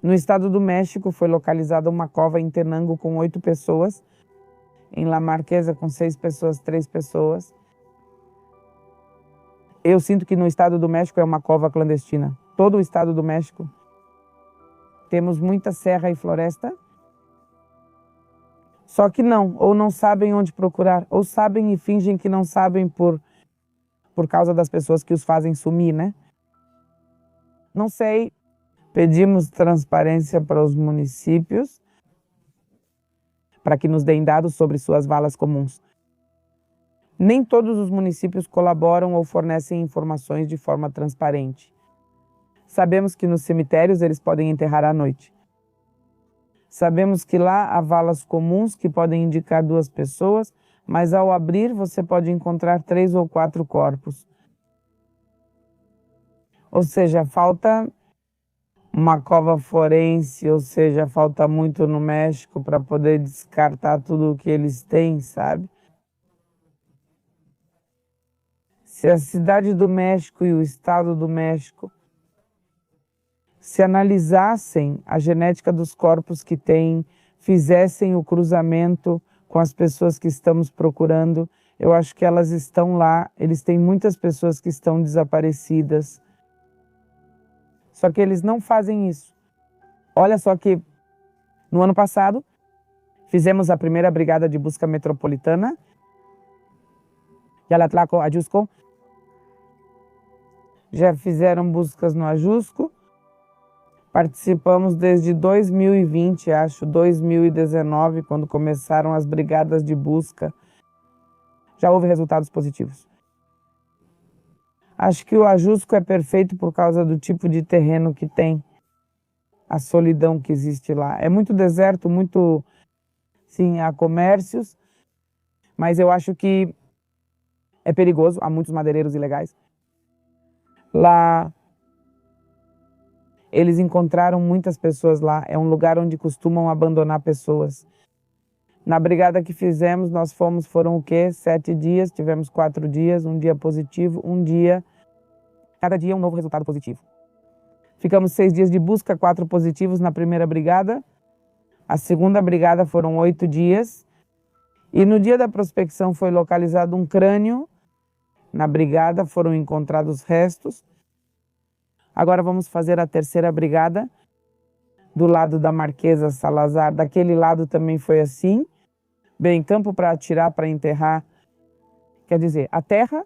No estado do México foi localizada uma cova em Tenango com 8 pessoas. Em La Marquesa com 6 pessoas, 3 pessoas. Eu sinto que no estado do México é uma cova clandestina. Todo o estado do México. Temos muita serra e floresta. Só que não, ou não sabem onde procurar, ou sabem e fingem que não sabem por causa das pessoas que os fazem sumir, né? Não sei. Pedimos transparência para os municípios, para que nos deem dados sobre suas valas comuns. Nem todos os municípios colaboram ou fornecem informações de forma transparente. Sabemos que nos cemitérios eles podem enterrar à noite. Sabemos que lá há valas comuns que podem indicar 2 pessoas, mas ao abrir você pode encontrar 3 ou 4 corpos. Ou seja, falta uma cova forense, ou seja, falta muito no México para poder descartar tudo o que eles têm, sabe? Se a cidade do México e o estado do México se analisassem a genética dos corpos que têm, fizessem o cruzamento com as pessoas que estamos procurando, eu acho que elas estão lá, eles têm muitas pessoas que estão desaparecidas. Só que eles não fazem isso. Olha só que no ano passado fizemos a primeira brigada de busca metropolitana, Yalatlaco, Ajusco. Já fizeram buscas no Ajusco. Participamos desde 2020, acho, 2019, quando começaram as brigadas de busca. Já houve resultados positivos. Acho que o Ajusco é perfeito por causa do tipo de terreno que tem, a solidão que existe lá. É muito deserto, muito, sim, há comércios, mas eu acho que é perigoso, há muitos madeireiros ilegais. Lá, eles encontraram muitas pessoas lá, é um lugar onde costumam abandonar pessoas. Na brigada que fizemos, foram o quê? 7 dias, tivemos 4 dias, um dia positivo, cada dia um novo resultado positivo. Ficamos 6 dias de busca, 4 positivos na primeira brigada. A segunda brigada foram 8 dias. E no dia da prospecção foi localizado um crânio. Na brigada foram encontrados restos. Agora vamos fazer a terceira brigada, do lado da Marquesa Salazar. Daquele lado também foi assim. Bem, campo para atirar, para enterrar. Quer dizer, a terra,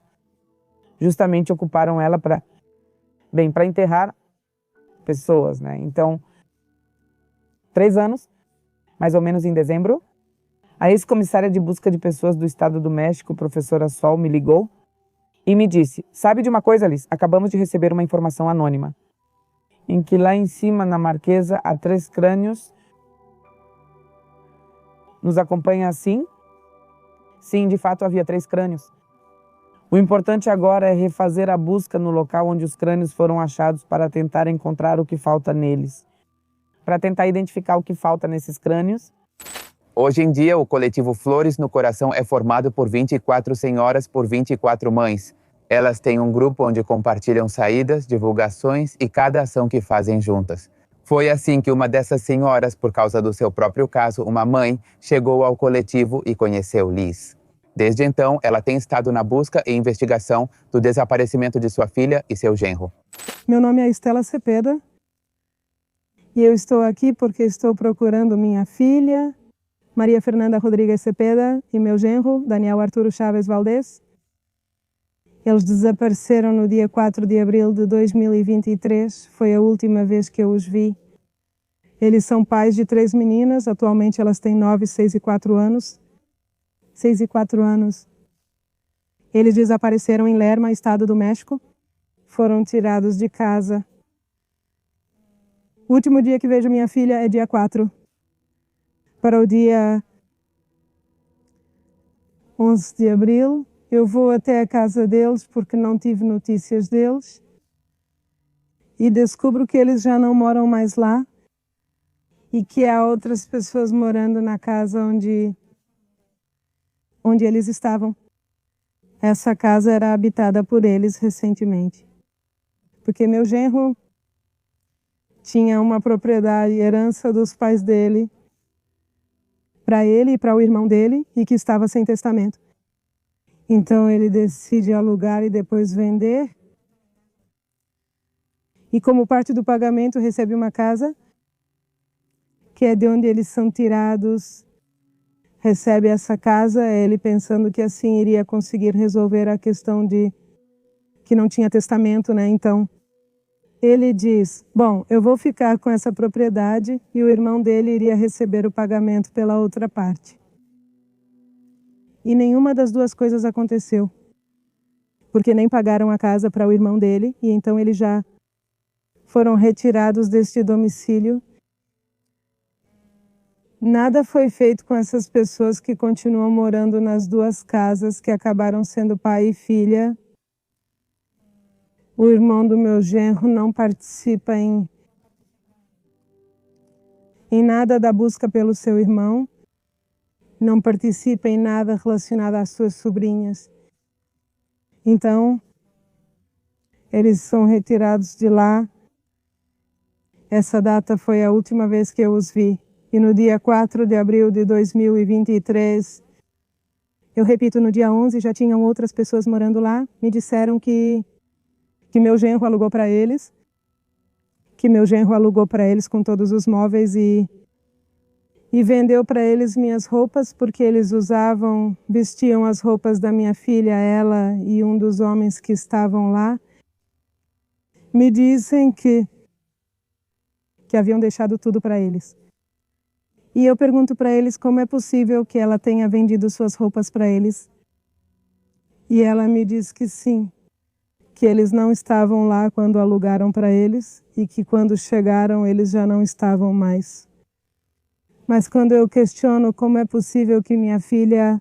justamente ocuparam ela para enterrar pessoas, né? Então, 3 anos, mais ou menos em dezembro, a ex-comissária de busca de pessoas do Estado do México, professora Sol, me ligou e me disse: sabe de uma coisa, Liz? Acabamos de receber uma informação anônima, em que lá em cima, na Marquesa, há 3 crânios. Nos acompanha assim? Sim, de fato havia 3 crânios. O importante agora é refazer a busca no local onde os crânios foram achados para tentar encontrar o que falta neles. Para tentar identificar o que falta nesses crânios. Hoje em dia, o coletivo Flores no Coração é formado por 24 senhoras por 24 mães. Elas têm um grupo onde compartilham saídas, divulgações e cada ação que fazem juntas. Foi assim que uma dessas senhoras, por causa do seu próprio caso, uma mãe, chegou ao coletivo e conheceu Liz. Desde então, ela tem estado na busca e investigação do desaparecimento de sua filha e seu genro. Meu nome é Estela Cepeda e eu estou aqui porque estou procurando minha filha, Maria Fernanda Rodrigues Cepeda, e meu genro, Daniel Arturo Chaves Valdez. Eles desapareceram no dia 4 de abril de 2023, foi a última vez que eu os vi. Eles são pais de 3 meninas, atualmente elas têm 9, 6 e 4 anos. 6 e 4 anos. Eles desapareceram em Lerma, Estado do México. Foram tirados de casa. O último dia que vejo minha filha é dia 4. Para o dia 11 de abril, eu vou até a casa deles porque não tive notícias deles e descubro que eles já não moram mais lá e que há outras pessoas morando na casa onde eles estavam. Essa casa era habitada por eles recentemente, porque meu genro tinha uma propriedade, herança dos pais dele, para ele e para o irmão dele, e que estava sem testamento. Então ele decide alugar e depois vender. E como parte do pagamento recebe uma casa, que é de onde eles são tirados. Recebe essa casa, ele pensando que assim iria conseguir resolver a questão de que não tinha testamento, né? Então ele diz: bom, eu vou ficar com essa propriedade e o irmão dele iria receber o pagamento pela outra parte. E nenhuma das duas coisas aconteceu, porque nem pagaram a casa para o irmão dele e então eles já foram retirados deste domicílio. Nada foi feito com essas pessoas que continuam morando nas 2 casas que acabaram sendo pai e filha. O irmão do meu genro não participa em nada da busca pelo seu irmão, não participa em nada relacionado às suas sobrinhas. Então, eles são retirados de lá. Essa data foi a última vez que eu os vi. E no dia 4 de abril de 2023, eu repito, no dia 11 já tinham outras pessoas morando lá. Me disseram que meu genro alugou para eles, com todos os móveis e vendeu para eles minhas roupas, porque eles vestiam as roupas da minha filha, ela e um dos homens que estavam lá. Me dizem que haviam deixado tudo para eles. E eu pergunto para eles como é possível que ela tenha vendido suas roupas para eles. E ela me diz que sim, que eles não estavam lá quando alugaram para eles e que quando chegaram eles já não estavam mais. Mas quando eu questiono como é possível que minha filha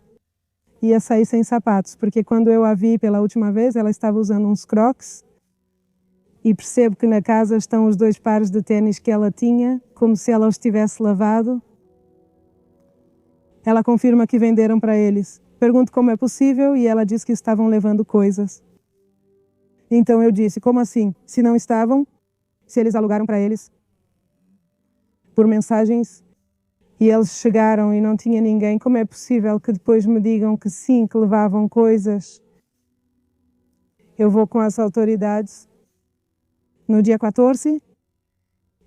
ia sair sem sapatos, porque quando eu a vi pela última vez ela estava usando uns Crocs e percebo que na casa estão os 2 pares de tênis que ela tinha, como se ela os tivesse lavado. Ela confirma que venderam para eles. Pergunto como é possível e ela diz que estavam levando coisas. Então eu disse, como assim? Se não estavam, se eles alugaram para eles por mensagens e eles chegaram e não tinha ninguém, como é possível que depois me digam que sim, que levavam coisas? Eu vou com as autoridades no dia 14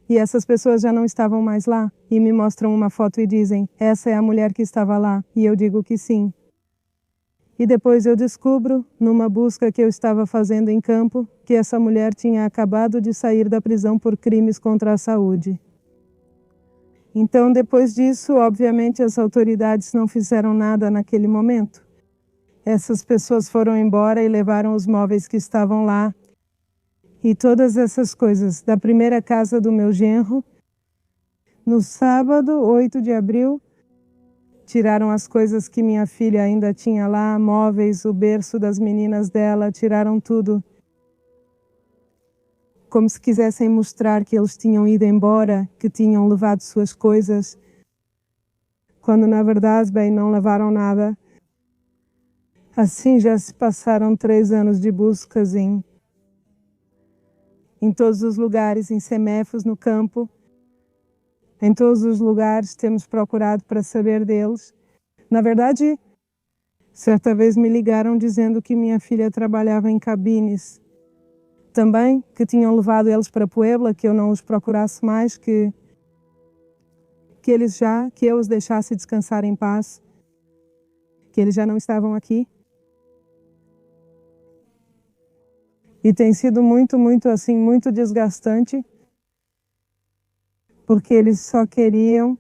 e essas pessoas já não estavam mais lá e me mostram uma foto e dizem, essa é a mulher que estava lá, e eu digo que sim. E depois eu descubro, numa busca que eu estava fazendo em campo, que essa mulher tinha acabado de sair da prisão por crimes contra a saúde. Então, depois disso, obviamente, as autoridades não fizeram nada naquele momento. Essas pessoas foram embora e levaram os móveis que estavam lá. E todas essas coisas, da primeira casa do meu genro, no sábado, 8 de abril, tiraram as coisas que minha filha ainda tinha lá, móveis, o berço das meninas dela, tiraram tudo. Como se quisessem mostrar que eles tinham ido embora, que tinham levado suas coisas, quando na verdade, bem, não levaram nada. Assim já se passaram 3 anos de buscas em todos os lugares, em seméfos, no campo. Em todos os lugares temos procurado para saber deles. Na verdade, certa vez me ligaram dizendo que minha filha trabalhava em cabines. Também que tinham levado eles para Puebla, que eu não os procurasse mais, que eu os deixasse descansar em paz, que eles já não estavam aqui. E tem sido muito desgastante, porque eles só queriam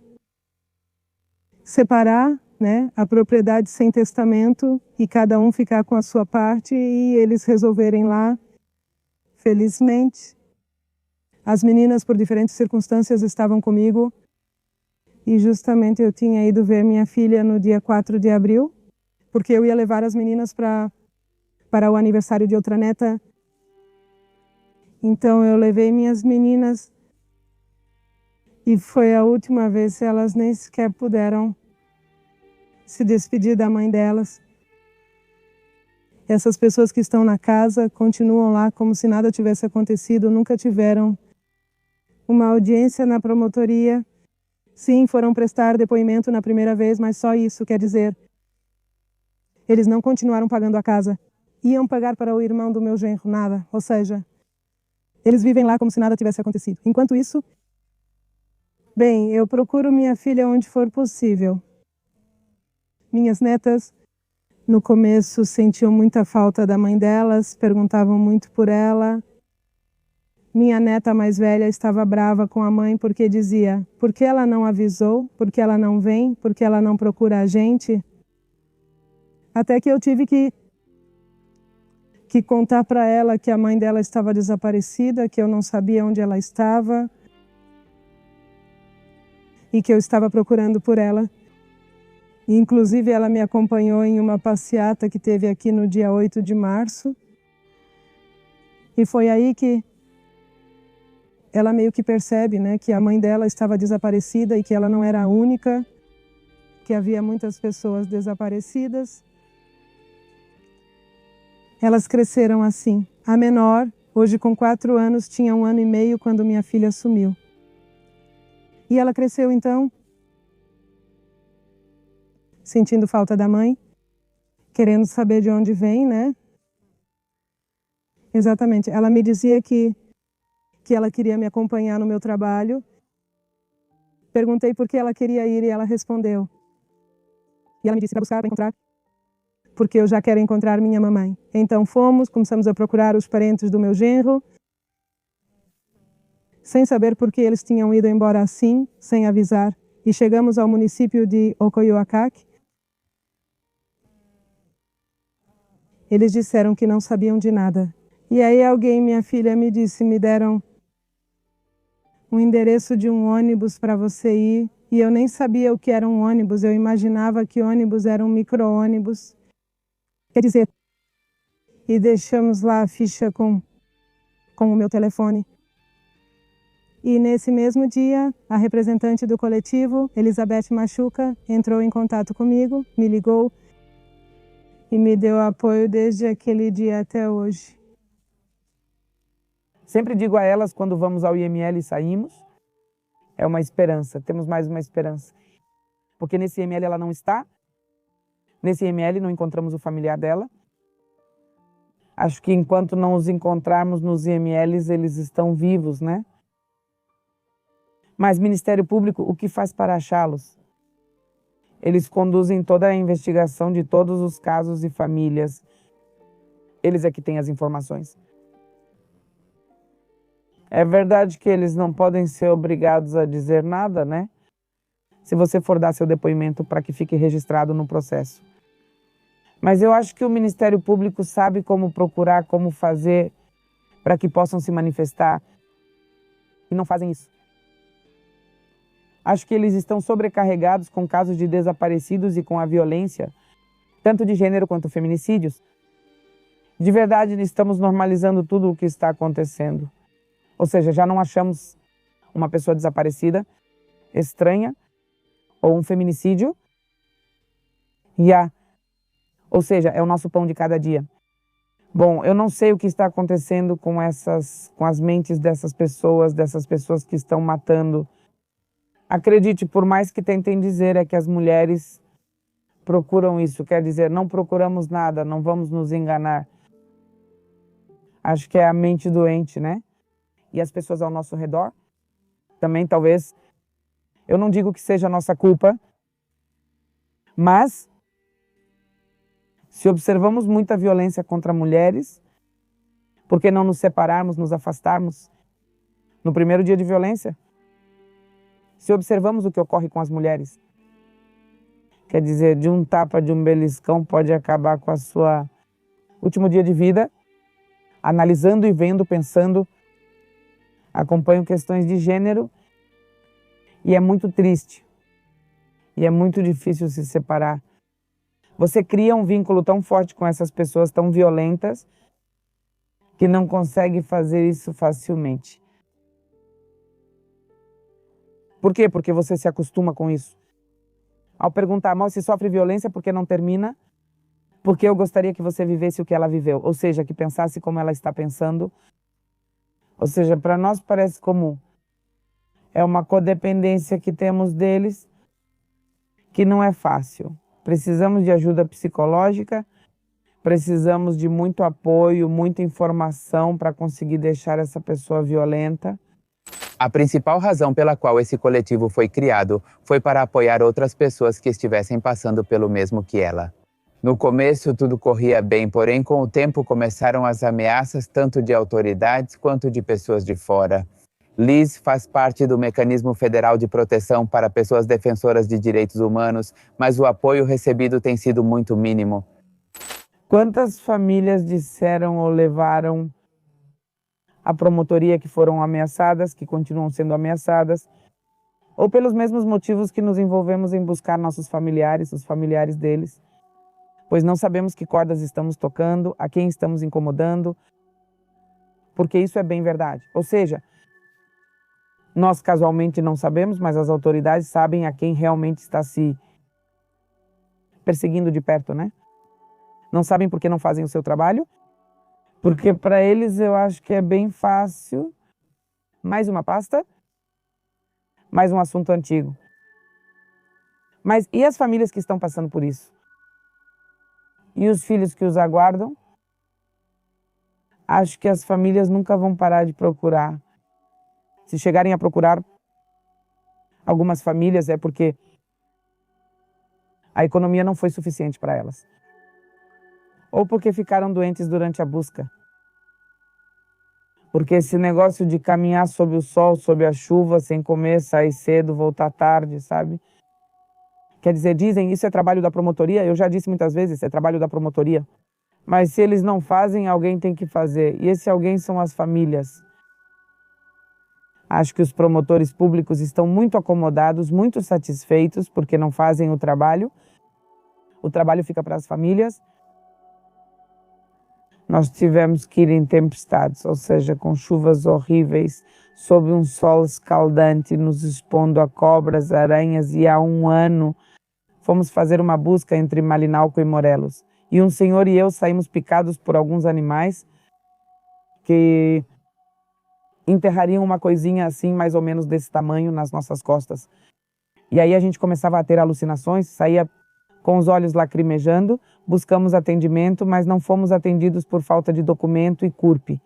separar, né, a propriedade sem testamento e cada um ficar com a sua parte e eles resolverem lá. Felizmente, as meninas, por diferentes circunstâncias, estavam comigo e justamente eu tinha ido ver minha filha no dia 4 de abril, porque eu ia levar as meninas para o aniversário de outra neta. Então eu levei minhas meninas e foi a última vez que elas nem sequer puderam se despedir da mãe delas. Essas pessoas que estão na casa continuam lá como se nada tivesse acontecido, nunca tiveram uma audiência na promotoria. Sim, foram prestar depoimento na primeira vez, mas só isso, quer dizer, eles não continuaram pagando a casa. Iam pagar para o irmão do meu genro, nada. Ou seja, eles vivem lá como se nada tivesse acontecido. Enquanto isso, bem, eu procuro minha filha onde for possível. Minhas netas, no começo, sentiam muita falta da mãe delas, perguntavam muito por ela. Minha neta mais velha estava brava com a mãe porque dizia, por que ela não avisou? Por que ela não vem? Por que ela não procura a gente? Até que eu tive que contar para ela que a mãe dela estava desaparecida, que eu não sabia onde ela estava e que eu estava procurando por ela. E, inclusive, ela me acompanhou em uma passeata que teve aqui no dia 8 de março. E foi aí que ela meio que percebe, né, que a mãe dela estava desaparecida e que ela não era a única, que havia muitas pessoas desaparecidas. Elas cresceram assim. A menor, hoje com 4 anos, tinha 1 ano e meio quando minha filha sumiu. E ela cresceu então, sentindo falta da mãe, querendo saber de onde vem, né? Exatamente. Ela me dizia que ela queria me acompanhar no meu trabalho. Perguntei por que ela queria ir e ela respondeu. E ela me disse para buscar, para encontrar, porque eu já quero encontrar minha mamãe. Então fomos, começamos a procurar os parentes do meu genro, sem saber por que eles tinham ido embora assim, sem avisar. E chegamos ao município de Ocoyoacac. Eles disseram que não sabiam de nada. E aí alguém, minha filha, me disse, me deram um endereço de um ônibus para você ir. E eu nem sabia o que era um ônibus, eu imaginava que ônibus era um micro-ônibus. Quer dizer, e deixamos lá a ficha com o meu telefone. E nesse mesmo dia, a representante do coletivo, Elizabeth Machuca, entrou em contato comigo, me ligou e me deu apoio desde aquele dia até hoje. Sempre digo a elas, quando vamos ao IML e saímos, é uma esperança, temos mais uma esperança. Porque nesse IML ela não está, nesse IML não encontramos o familiar dela. Acho que enquanto não os encontrarmos nos IMLs, eles estão vivos, né? Mas Ministério Público, o que faz para achá-los? Eles conduzem toda a investigação de todos os casos e famílias. Eles é que têm as informações. É verdade que eles não podem ser obrigados a dizer nada, né? Se você for dar seu depoimento para que fique registrado no processo. Mas eu acho que o Ministério Público sabe como procurar, como fazer para que possam se manifestar. E não fazem isso. Acho que eles estão sobrecarregados com casos de desaparecidos e com a violência, tanto de gênero quanto feminicídios. De verdade, estamos normalizando tudo o que está acontecendo. Ou seja, já não achamos uma pessoa desaparecida, estranha, ou um feminicídio. Ou seja, é o nosso pão de cada dia. Bom, eu não sei o que está acontecendo com as mentes dessas pessoas que estão matando. Acredite, por mais que tentem dizer, é que as mulheres procuram isso. Quer dizer, não procuramos nada, não vamos nos enganar. Acho que é a mente doente, né? E as pessoas ao nosso redor também, talvez. Eu não digo que seja a nossa culpa, mas se observamos muita violência contra mulheres, por que não nos separarmos, nos afastarmos no primeiro dia de violência? Se observamos o que ocorre com as mulheres, quer dizer, de um tapa, de um beliscão, pode acabar com a sua último dia de vida, analisando e vendo, pensando. Acompanho questões de gênero e é muito triste. E é muito difícil se separar. Você cria um vínculo tão forte com essas pessoas tão violentas que não consegue fazer isso facilmente. Por quê? Porque você se acostuma com isso. Ao perguntar, mal se sofre violência, por que não termina? Porque eu gostaria que você vivesse o que ela viveu. Ou seja, que pensasse como ela está pensando. Ou seja, para nós parece comum. É uma codependência que temos deles que não é fácil. Precisamos de ajuda psicológica, precisamos de muito apoio, muita informação para conseguir deixar essa pessoa violenta. A principal razão pela qual esse coletivo foi criado foi para apoiar outras pessoas que estivessem passando pelo mesmo que ela. No começo tudo corria bem, porém com o tempo começaram as ameaças tanto de autoridades quanto de pessoas de fora. Liz faz parte do Mecanismo Federal de Proteção para Pessoas Defensoras de Direitos Humanos, mas o apoio recebido tem sido muito mínimo. Quantas famílias disseram ou levaram a promotoria que foram ameaçadas, que continuam sendo ameaçadas, ou pelos mesmos motivos que nos envolvemos em buscar nossos familiares, os familiares deles, pois não sabemos que cordas estamos tocando, a quem estamos incomodando, porque isso é bem verdade. Ou seja, nós casualmente não sabemos, mas as autoridades sabem a quem realmente está se perseguindo de perto, né? Não sabem porque não fazem o seu trabalho, porque para eles eu acho que é bem fácil. Mais uma pasta, mais um assunto antigo. Mas e as famílias que estão passando por isso? E os filhos que os aguardam? Acho que as famílias nunca vão parar de procurar. Se chegarem a procurar algumas famílias é porque a economia não foi suficiente para elas. Ou porque ficaram doentes durante a busca. Porque esse negócio de caminhar sob o sol, sob a chuva, sem comer, sair cedo, voltar tarde, sabe? Quer dizer, dizem, isso é trabalho da promotoria? Eu já disse muitas vezes, é trabalho da promotoria. Mas se eles não fazem, alguém tem que fazer. E esse alguém são as famílias. Acho que os promotores públicos estão muito acomodados, muito satisfeitos, porque não fazem o trabalho. O trabalho fica para as famílias. Nós tivemos que ir em tempestades, ou seja, com chuvas horríveis, sob um sol escaldante, nos expondo a cobras, aranhas, e há um ano fomos fazer uma busca entre Malinalco e Morelos. E um senhor e eu saímos picados por alguns animais que enterrariam uma coisinha assim, mais ou menos desse tamanho, nas nossas costas. E aí a gente começava a ter alucinações, saía com os olhos lacrimejando, buscamos atendimento, mas não fomos atendidos por falta de documento e CURP.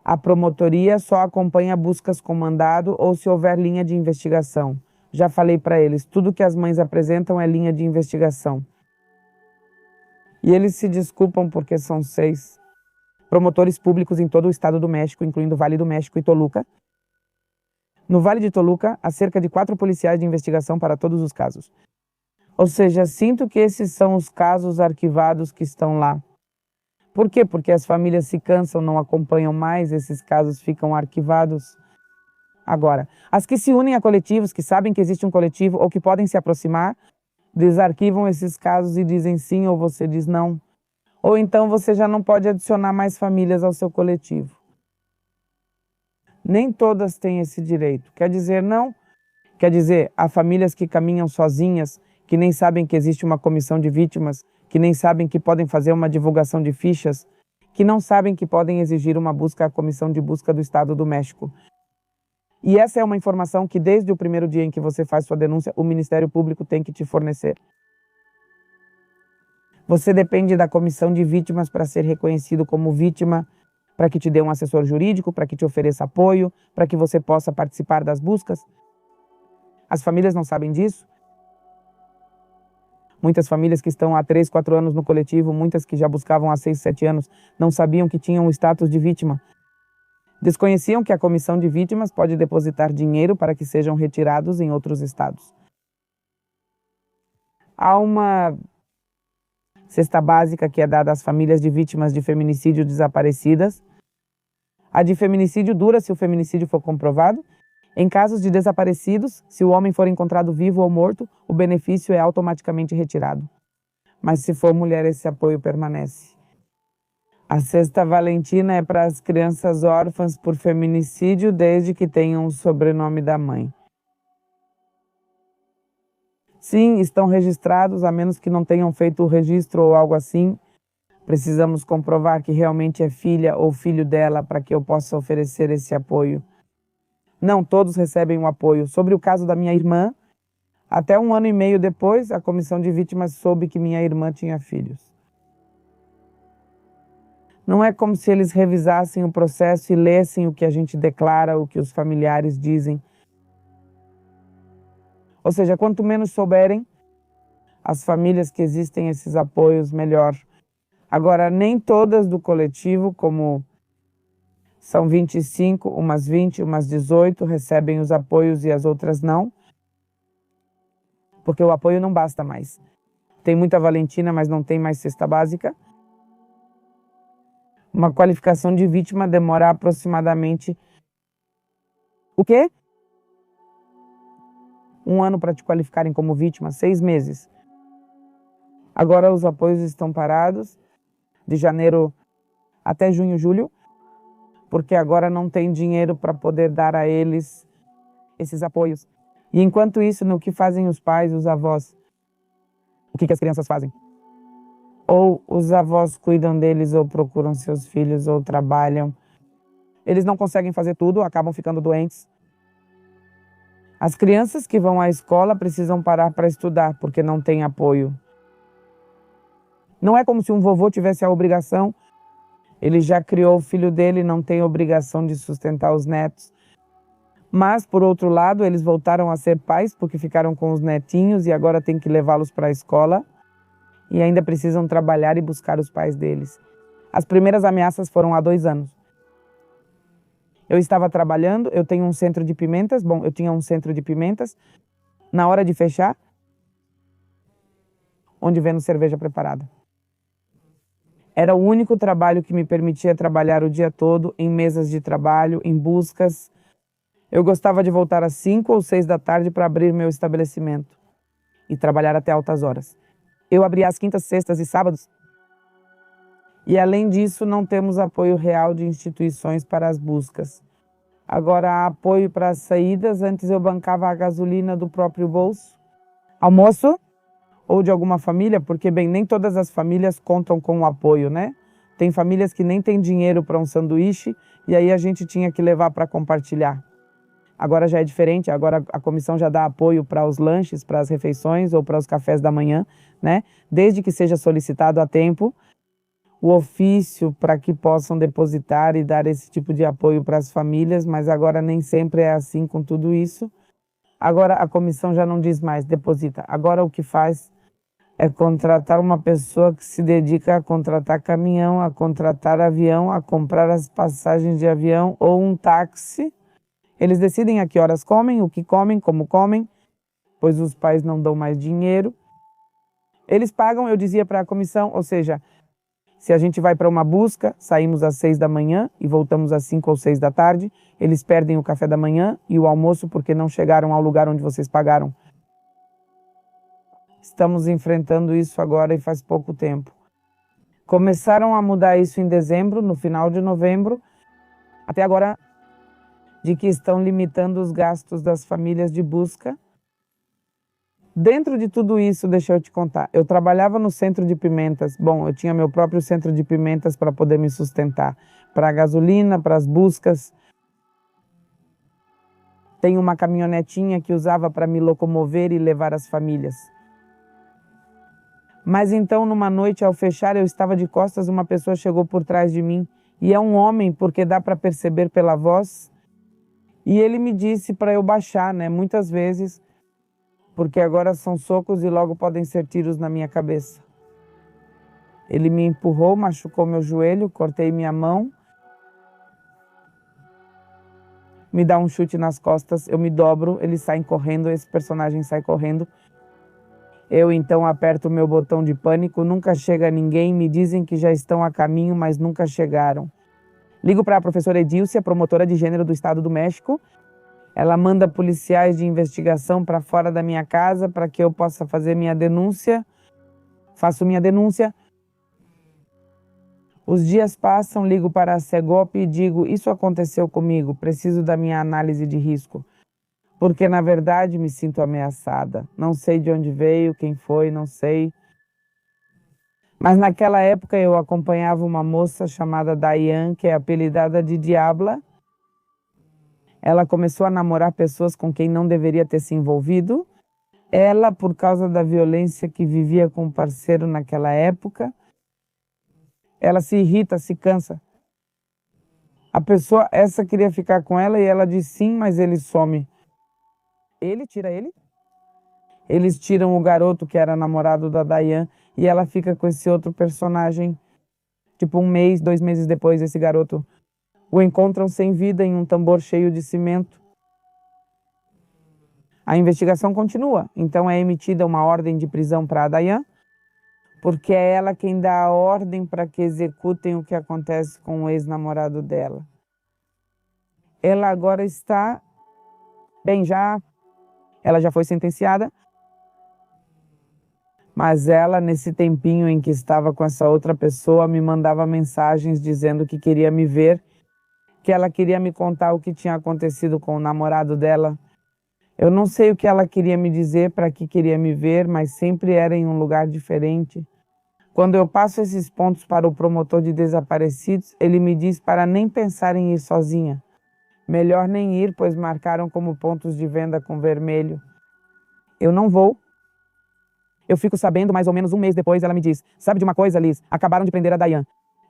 A promotoria só acompanha buscas com mandado ou se houver linha de investigação. Já falei para eles, tudo que as mães apresentam é linha de investigação. E eles se desculpam porque são 6 promotores públicos em todo o estado do México, incluindo o Vale do México e Toluca. No Vale de Toluca, há cerca de 4 policiais de investigação para todos os casos. Ou seja, sinto que esses são os casos arquivados que estão lá. Por quê? Porque as famílias se cansam, não acompanham mais, esses casos ficam arquivados. Agora, as que se unem a coletivos, que sabem que existe um coletivo ou que podem se aproximar, desarquivam esses casos e dizem sim ou você diz não. Ou então você já não pode adicionar mais famílias ao seu coletivo. Nem todas têm esse direito. Quer dizer, não? Quer dizer, há famílias que caminham sozinhas, que nem sabem que existe uma comissão de vítimas, que nem sabem que podem fazer uma divulgação de fichas, que não sabem que podem exigir uma busca à Comissão de Busca do Estado do México. E essa é uma informação que desde o primeiro dia em que você faz sua denúncia, o Ministério Público tem que te fornecer. Você depende da Comissão de Vítimas para ser reconhecido como vítima, para que te dê um assessor jurídico, para que te ofereça apoio, para que você possa participar das buscas. As famílias não sabem disso. Muitas famílias que estão há 3, 4 anos no coletivo, muitas que já buscavam há 6, 7 anos, não sabiam que tinham o status de vítima. Desconheciam que a Comissão de Vítimas pode depositar dinheiro para que sejam retirados em outros estados. Há uma cesta básica que é dada às famílias de vítimas de feminicídio desaparecidas. A de feminicídio dura se o feminicídio for comprovado. Em casos de desaparecidos, se o homem for encontrado vivo ou morto, o benefício é automaticamente retirado. Mas se for mulher, esse apoio permanece. A Cesta Valentina é para as crianças órfãs por feminicídio desde que tenham o sobrenome da mãe. Sim, estão registrados, a menos que não tenham feito o registro ou algo assim. Precisamos comprovar que realmente é filha ou filho dela para que eu possa oferecer esse apoio. Não todos recebem um apoio. Sobre o caso da minha irmã, até 1 ano e meio depois, a Comissão de Vítimas soube que minha irmã tinha filhos. Não é como se eles revisassem o processo e lessem o que a gente declara, o que os familiares dizem. Ou seja, quanto menos souberem as famílias que existem esses apoios, melhor. Agora, nem todas do coletivo, como são 25, umas 20, umas 18, recebem os apoios e as outras não. Porque o apoio não basta mais. Tem muita Valentina, mas não tem mais cesta básica. Uma qualificação de vítima demora aproximadamente... O quê? 1 ano para te qualificarem como vítima, 6 meses. Agora os apoios estão parados, de janeiro até junho, julho, porque agora não tem dinheiro para poder dar a eles esses apoios. E enquanto isso, no que fazem os pais, os avós? O que as crianças fazem? Ou os avós cuidam deles, ou procuram seus filhos, ou trabalham. Eles não conseguem fazer tudo, acabam ficando doentes. As crianças que vão à escola precisam parar para estudar, porque não tem apoio. Não é como se um vovô tivesse a obrigação. Ele já criou o filho dele, não tem obrigação de sustentar os netos. Mas, por outro lado, eles voltaram a ser pais porque ficaram com os netinhos e agora tem que levá-los para a escola e ainda precisam trabalhar e buscar os pais deles. As primeiras ameaças foram há 2 anos. Eu estava trabalhando, eu tenho um centro de pimentas, eu tinha um centro de pimentas, na hora de fechar, onde vendo cerveja preparada. Era o único trabalho que me permitia trabalhar o dia todo, em mesas de trabalho, em buscas. Eu gostava de voltar às 5 ou 6 da tarde para abrir meu estabelecimento e trabalhar até altas horas. Eu abria às quintas, sextas e sábados. E além disso, não temos apoio real de instituições para as buscas. Agora há apoio para as saídas, antes eu bancava a gasolina do próprio bolso. Almoço ou de alguma família, porque bem, nem todas as famílias contam com o apoio, né? Tem famílias que nem têm dinheiro para um sanduíche e aí a gente tinha que levar para compartilhar. Agora já é diferente, agora a comissão já dá apoio para os lanches, para as refeições ou para os cafés da manhã, né? Desde que seja solicitado a tempo o ofício para que possam depositar e dar esse tipo de apoio para as famílias, mas agora nem sempre é assim com tudo isso. Agora a comissão já não diz mais, deposita. Agora o que faz é contratar uma pessoa que se dedica a contratar caminhão, a contratar avião, a comprar as passagens de avião ou um táxi. Eles decidem a que horas comem, o que comem, como comem, pois os pais não dão mais dinheiro. Eles pagam, eu dizia para a comissão, ou seja, se a gente vai para uma busca, saímos às 6 da manhã e voltamos às 5 ou 6 da tarde, eles perdem o café da manhã e o almoço porque não chegaram ao lugar onde vocês pagaram. Estamos enfrentando isso agora e faz pouco tempo. Começaram a mudar isso em dezembro, no final de novembro, até agora de que estão limitando os gastos das famílias de busca. Dentro de tudo isso, deixa eu te contar, eu trabalhava no centro de pimentas. Bom, eu tinha meu próprio centro de pimentas para poder me sustentar, para a gasolina, para as buscas. Tenho uma caminhonetinha que usava para me locomover e levar as famílias. Mas então, numa noite, ao fechar, eu estava de costas, uma pessoa chegou por trás de mim. E é um homem, porque dá para perceber pela voz. E ele me disse para eu baixar, né? Muitas vezes, porque agora são socos e logo podem ser tiros na minha cabeça. Ele me empurrou, machucou meu joelho, cortei minha mão. Me dá um chute nas costas, eu me dobro, eles saem correndo, esse personagem sai correndo. Eu então aperto o meu botão de pânico, nunca chega ninguém, me dizem que já estão a caminho, mas nunca chegaram. Ligo para a professora Edilcia, promotora de gênero do Estado do México. Ela manda policiais de investigação para fora da minha casa para que eu possa fazer minha denúncia. Faço minha denúncia. Os dias passam, ligo para a Segop e digo, isso aconteceu comigo, preciso da minha análise de risco. Porque, na verdade, me sinto ameaçada. Não sei de onde veio, quem foi, não sei. Mas naquela época eu acompanhava uma moça chamada Dayan, que é apelidada de Diabla. Ela começou a namorar pessoas com quem não deveria ter se envolvido. Ela, por causa da violência que vivia com o parceiro naquela época, ela se irrita, se cansa. A pessoa, essa queria ficar com ela e ela diz sim, mas ele some. Ele tira ele. Eles tiram o garoto que era namorado da Dayan e ela fica com esse outro personagem. Tipo 1 mês, 2 meses depois, esse garoto o encontram sem vida em um tambor cheio de cimento. A investigação continua, então é emitida uma ordem de prisão para a Dayan, porque é ela quem dá a ordem para que executem o que acontece com o ex-namorado dela. Ela agora está, bem, ela já foi sentenciada, mas ela, nesse tempinho em que estava com essa outra pessoa, me mandava mensagens dizendo que queria me ver, que ela queria me contar o que tinha acontecido com o namorado dela. Eu não sei o que ela queria me dizer, para que queria me ver, mas sempre era em um lugar diferente. Quando eu passo esses pontos para o promotor de desaparecidos, ele me diz para nem pensar em ir sozinha. Melhor nem ir, pois marcaram como pontos de venda com vermelho. Eu não vou. Eu fico sabendo mais ou menos 1 mês depois, ela me diz, sabe de uma coisa, Liz? Acabaram de prender a Dayan.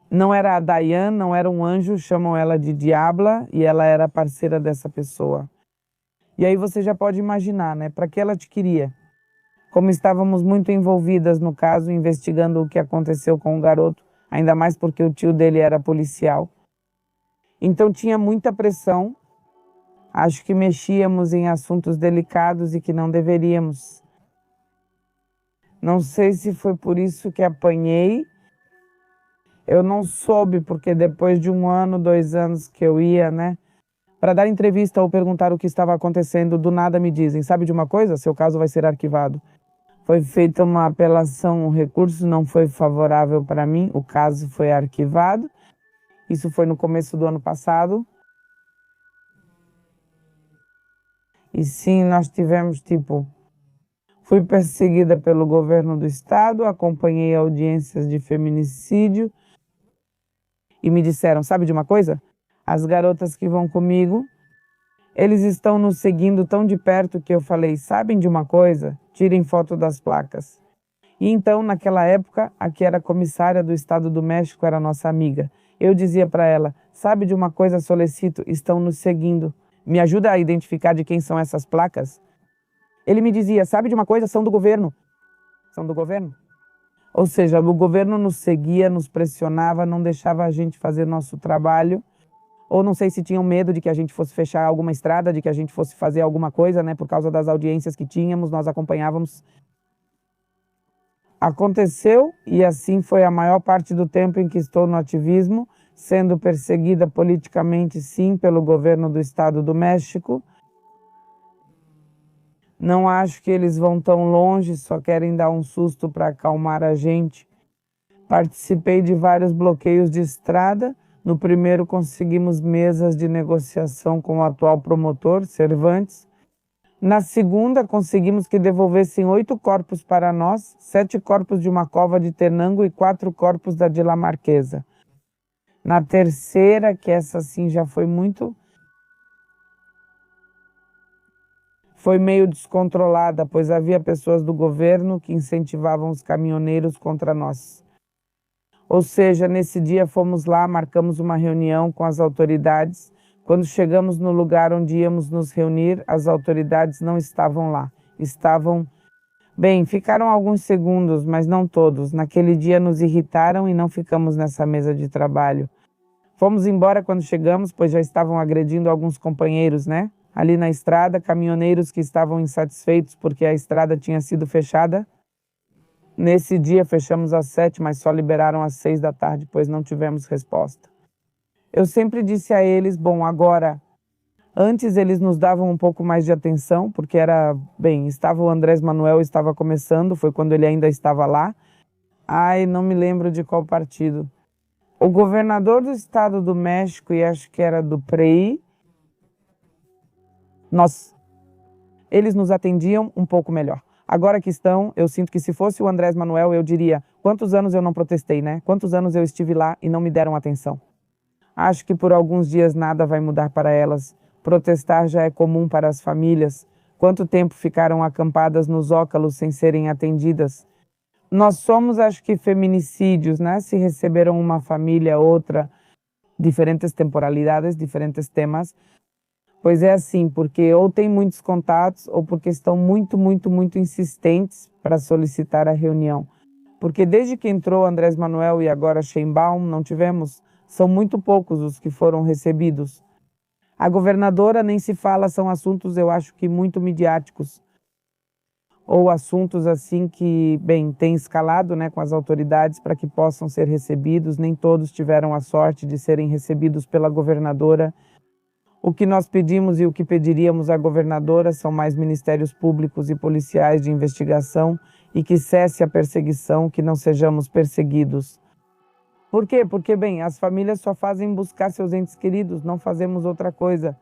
Não era a Dayan, não era um anjo, chamam ela de Diabla e ela era parceira dessa pessoa. E aí você já pode imaginar, né? Para que ela te queria? Como estávamos muito envolvidas no caso, investigando o que aconteceu com o garoto, ainda mais porque o tio dele era policial. Então tinha muita pressão. Acho que mexíamos em assuntos delicados e que não deveríamos. Não sei se foi por isso que apanhei. Eu não soube, porque depois de 1 ano, 2 anos que eu ia, né, para dar entrevista ou perguntar o que estava acontecendo, do nada me dizem, sabe de uma coisa? Seu caso vai ser arquivado. Foi feita uma apelação, o recurso não foi favorável para mim, o caso foi arquivado. Isso foi no começo do ano passado. E sim, nós tivemos, fui perseguida pelo governo do estado, acompanhei audiências de feminicídio e me disseram, sabe de uma coisa? As garotas que vão comigo, eles estão nos seguindo tão de perto que eu falei, sabem de uma coisa? Tirem foto das placas. E então, naquela época, a que era comissária do Estado do México era nossa amiga. Eu dizia para ela, sabe de uma coisa, solicito, estão nos seguindo. Me ajuda a identificar de quem são essas placas? Ele me dizia, sabe de uma coisa, são do governo. São do governo. Ou seja, o governo nos seguia, nos pressionava, não deixava a gente fazer nosso trabalho. Ou não sei se tinham medo de que a gente fosse fechar alguma estrada, de que a gente fosse fazer alguma coisa, né? Por causa das audiências que tínhamos, nós acompanhávamos. Aconteceu e assim foi a maior parte do tempo em que estou no ativismo, sendo perseguida politicamente, sim, pelo governo do Estado do México. Não acho que eles vão tão longe, só querem dar um susto para acalmar a gente. Participei de vários bloqueios de estrada. No primeiro conseguimos mesas de negociação com o atual promotor, Cervantes. Na segunda conseguimos que devolvessem 8 corpos para nós, 7 corpos de uma cova de Tenango e 4 corpos da dinamarquesa. Na terceira, que essa sim já foi meio descontrolada, pois havia pessoas do governo que incentivavam os caminhoneiros contra nós. Ou seja, nesse dia fomos lá, marcamos uma reunião com as autoridades. Quando chegamos no lugar onde íamos nos reunir, as autoridades não estavam lá. Ficaram alguns segundos, mas não todos. Naquele dia nos irritaram e não ficamos nessa mesa de trabalho. Fomos embora quando chegamos, pois já estavam agredindo alguns companheiros, né? Ali na estrada, caminhoneiros que estavam insatisfeitos porque a estrada tinha sido fechada. Nesse dia fechamos às 7, mas só liberaram às 6 da tarde, pois não tivemos resposta. Eu sempre disse a eles, agora, antes eles nos davam um pouco mais de atenção, porque estava o Andrés Manuel, estava começando, foi quando ele ainda estava lá. Não me lembro de qual partido. O governador do Estado do México, e acho que era do PRI, eles nos atendiam um pouco melhor. Agora que estão, eu sinto que se fosse o Andrés Manuel, eu diria, quantos anos eu não protestei, né? Quantos anos eu estive lá e não me deram atenção? Acho que por alguns dias nada vai mudar para elas. Protestar já é comum para as famílias. Quanto tempo ficaram acampadas nos zócalos sem serem atendidas? Nós somos, acho que, feminicídios, né? Se receberam uma família, outra, diferentes temporalidades, diferentes temas. Pois é assim, porque ou tem muitos contatos ou porque estão muito, muito, muito insistentes para solicitar a reunião. Porque desde que entrou Andrés Manuel e agora Sheinbaum, são muito poucos os que foram recebidos. A governadora nem se fala, são assuntos, eu acho que muito midiáticos. Ou assuntos assim que, tem escalado, né, com as autoridades para que possam ser recebidos. Nem todos tiveram a sorte de serem recebidos pela governadora. O que nós pedimos e o que pediríamos à governadora são mais ministérios públicos e policiais de investigação e que cesse a perseguição, que não sejamos perseguidos. Por quê? Porque, as famílias só fazem buscar seus entes queridos, não fazemos outra coisa.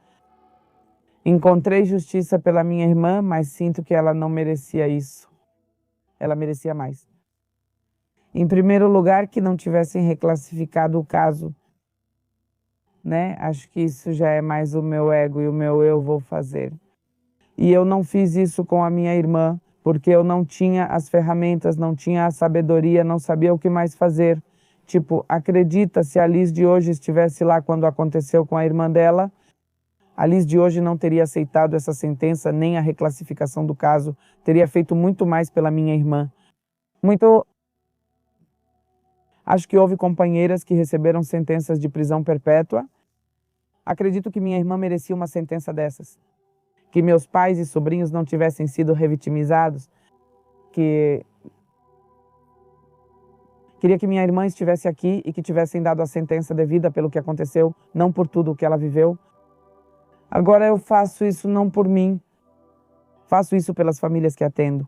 Encontrei justiça pela minha irmã, mas sinto que ela não merecia isso. Ela merecia mais. Em primeiro lugar, que não tivessem reclassificado o caso. Né? Acho que isso já é mais o meu ego e o meu eu vou fazer. E eu não fiz isso com a minha irmã, porque eu não tinha as ferramentas, não tinha a sabedoria, não sabia o que mais fazer. Acredita, se a Liz de hoje estivesse lá quando aconteceu com a irmã dela, a Liz de hoje não teria aceitado essa sentença, nem a reclassificação do caso, teria feito muito mais pela minha irmã. Acho que houve companheiras que receberam sentenças de prisão perpétua. Acredito que minha irmã merecia uma sentença dessas. Que meus pais e sobrinhos não tivessem sido revitimizados. Que Queria que minha irmã estivesse aqui e que tivessem dado a sentença devida pelo que aconteceu, não por tudo o que ela viveu. Agora eu faço isso não por mim, faço isso pelas famílias que atendo.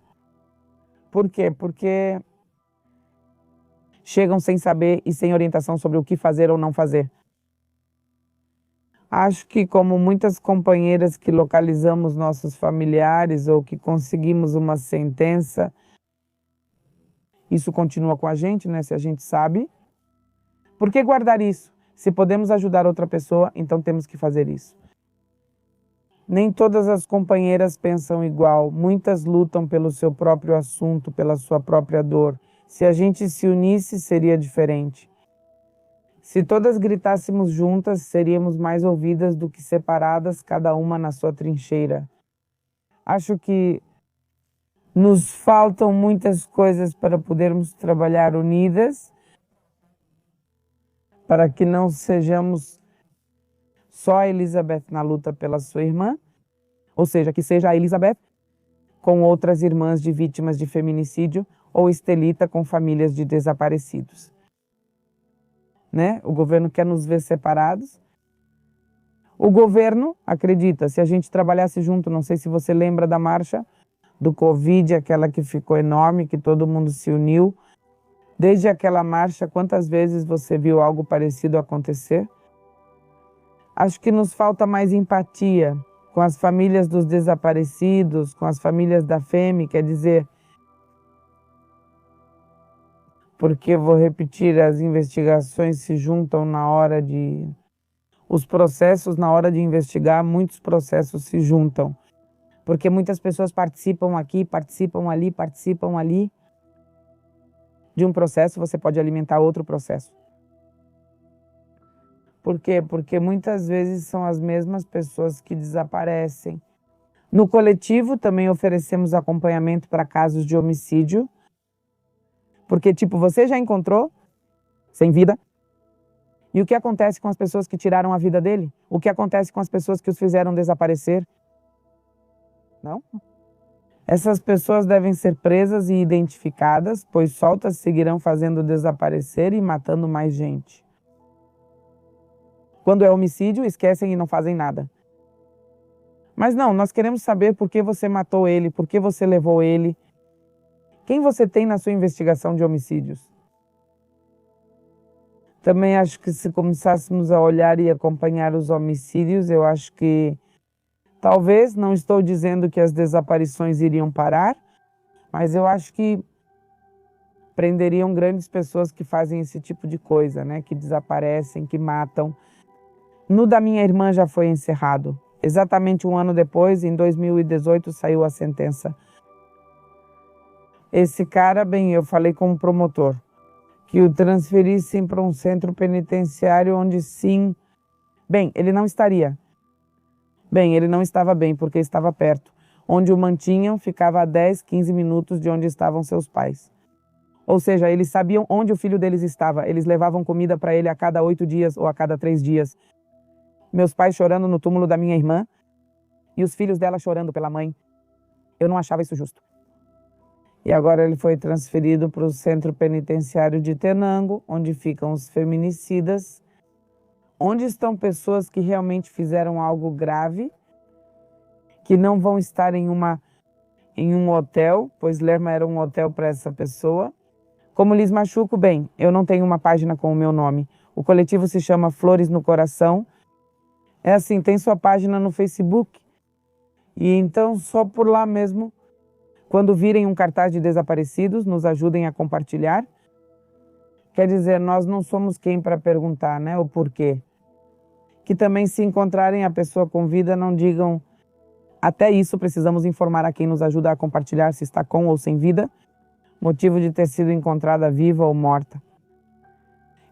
Por quê? Porque chegam sem saber e sem orientação sobre o que fazer ou não fazer. Acho que, como muitas companheiras que localizamos nossos familiares ou que conseguimos uma sentença, isso continua com a gente, né? Se a gente sabe. Por que guardar isso? Se podemos ajudar outra pessoa, então temos que fazer isso. Nem todas as companheiras pensam igual. Muitas lutam pelo seu próprio assunto, pela sua própria dor. Se a gente se unisse, seria diferente. Se todas gritássemos juntas, seríamos mais ouvidas do que separadas, cada uma na sua trincheira. Acho que nos faltam muitas coisas para podermos trabalhar unidas, para que não sejamos só a Elizabeth na luta pela sua irmã, ou seja, que seja a Elizabeth com outras irmãs de vítimas de feminicídio ou Estelita com famílias de desaparecidos. Né? O governo quer nos ver separados. O governo acredita, se a gente trabalhasse junto, não sei se você lembra da marcha do Covid, aquela que ficou enorme, que todo mundo se uniu. Desde aquela marcha, quantas vezes você viu algo parecido acontecer? Acho que nos falta mais empatia com as famílias dos desaparecidos, com as famílias da FEME, quer dizer, porque, vou repetir, as investigações se juntam na hora de... Os processos, na hora de investigar, muitos processos se juntam. Porque muitas pessoas participam aqui, participam ali. De um processo, você pode alimentar outro processo. Por quê? Porque muitas vezes são as mesmas pessoas que desaparecem. No coletivo, também oferecemos acompanhamento para casos de homicídio. Porque, tipo, você já encontrou sem vida? E o que acontece com as pessoas que tiraram a vida dele? O que acontece com as pessoas que os fizeram desaparecer? Não? Essas pessoas devem ser presas e identificadas, pois soltas seguirão fazendo desaparecer e matando mais gente. Quando é homicídio, esquecem e não fazem nada. Mas não, nós queremos saber por que você matou ele, por que você levou ele. Quem você tem na sua investigação de homicídios? Também acho que se começássemos a olhar e acompanhar os homicídios, eu acho que talvez, não estou dizendo que as desaparições iriam parar, mas eu acho que prenderiam grandes pessoas que fazem esse tipo de coisa, né? Que desaparecem, que matam. No da minha irmã já foi encerrado. Exatamente um ano depois, em 2018, saiu a sentença. Esse cara, bem, eu falei com o promotor, que o transferissem para um centro penitenciário onde sim... Bem, ele não estaria. Bem, ele não estava bem, porque estava perto. Onde o mantinham, ficava a 10, 15 minutos de onde estavam seus pais. Ou seja, eles sabiam onde o filho deles estava. Eles levavam comida para ele a cada 8 dias ou a cada 3 dias. Meus pais chorando no túmulo da minha irmã e os filhos dela chorando pela mãe. Eu não achava isso justo. E agora ele foi transferido para o centro penitenciário de Tenango, onde ficam os feminicidas, onde estão pessoas que realmente fizeram algo grave, que não vão estar em um hotel, pois Lerma era um hotel para essa pessoa. Como lhes machuco, bem, eu não tenho uma página com o meu nome. O coletivo se chama Flores no Coração. É assim, tem sua página no Facebook. E então, só por lá mesmo, quando virem um cartaz de desaparecidos, nos ajudem a compartilhar. Quer dizer, nós não somos quem para perguntar, né, o porquê. Que também, se encontrarem a pessoa com vida, não digam... Até isso, precisamos informar a quem nos ajuda a compartilhar se está com ou sem vida, motivo de ter sido encontrada viva ou morta.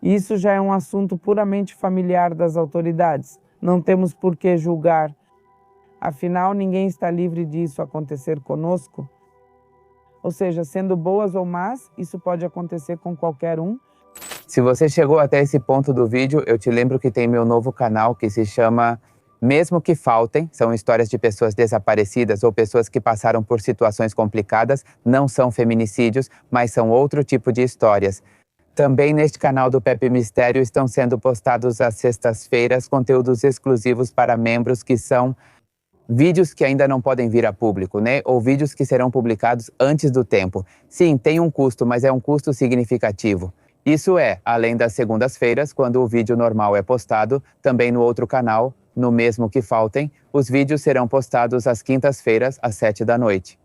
Isso já é um assunto puramente familiar das autoridades. Não temos por que julgar. Afinal, ninguém está livre disso acontecer conosco. Ou seja, sendo boas ou más, isso pode acontecer com qualquer um. Se você chegou até esse ponto do vídeo, eu te lembro que tem meu novo canal que se chama Mesmo que Faltem. São histórias de pessoas desaparecidas ou pessoas que passaram por situações complicadas. Não são feminicídios, mas são outro tipo de histórias. Também neste canal do Pepe Mistério estão sendo postados às sextas-feiras conteúdos exclusivos para membros, que são vídeos que ainda não podem vir a público, né? Ou vídeos que serão publicados antes do tempo. Sim, tem um custo, mas é um custo significativo. Isso é, além das segundas-feiras, quando o vídeo normal é postado, também no outro canal, no mesmo que faltem, os vídeos serão postados às quintas-feiras, às 7 da noite.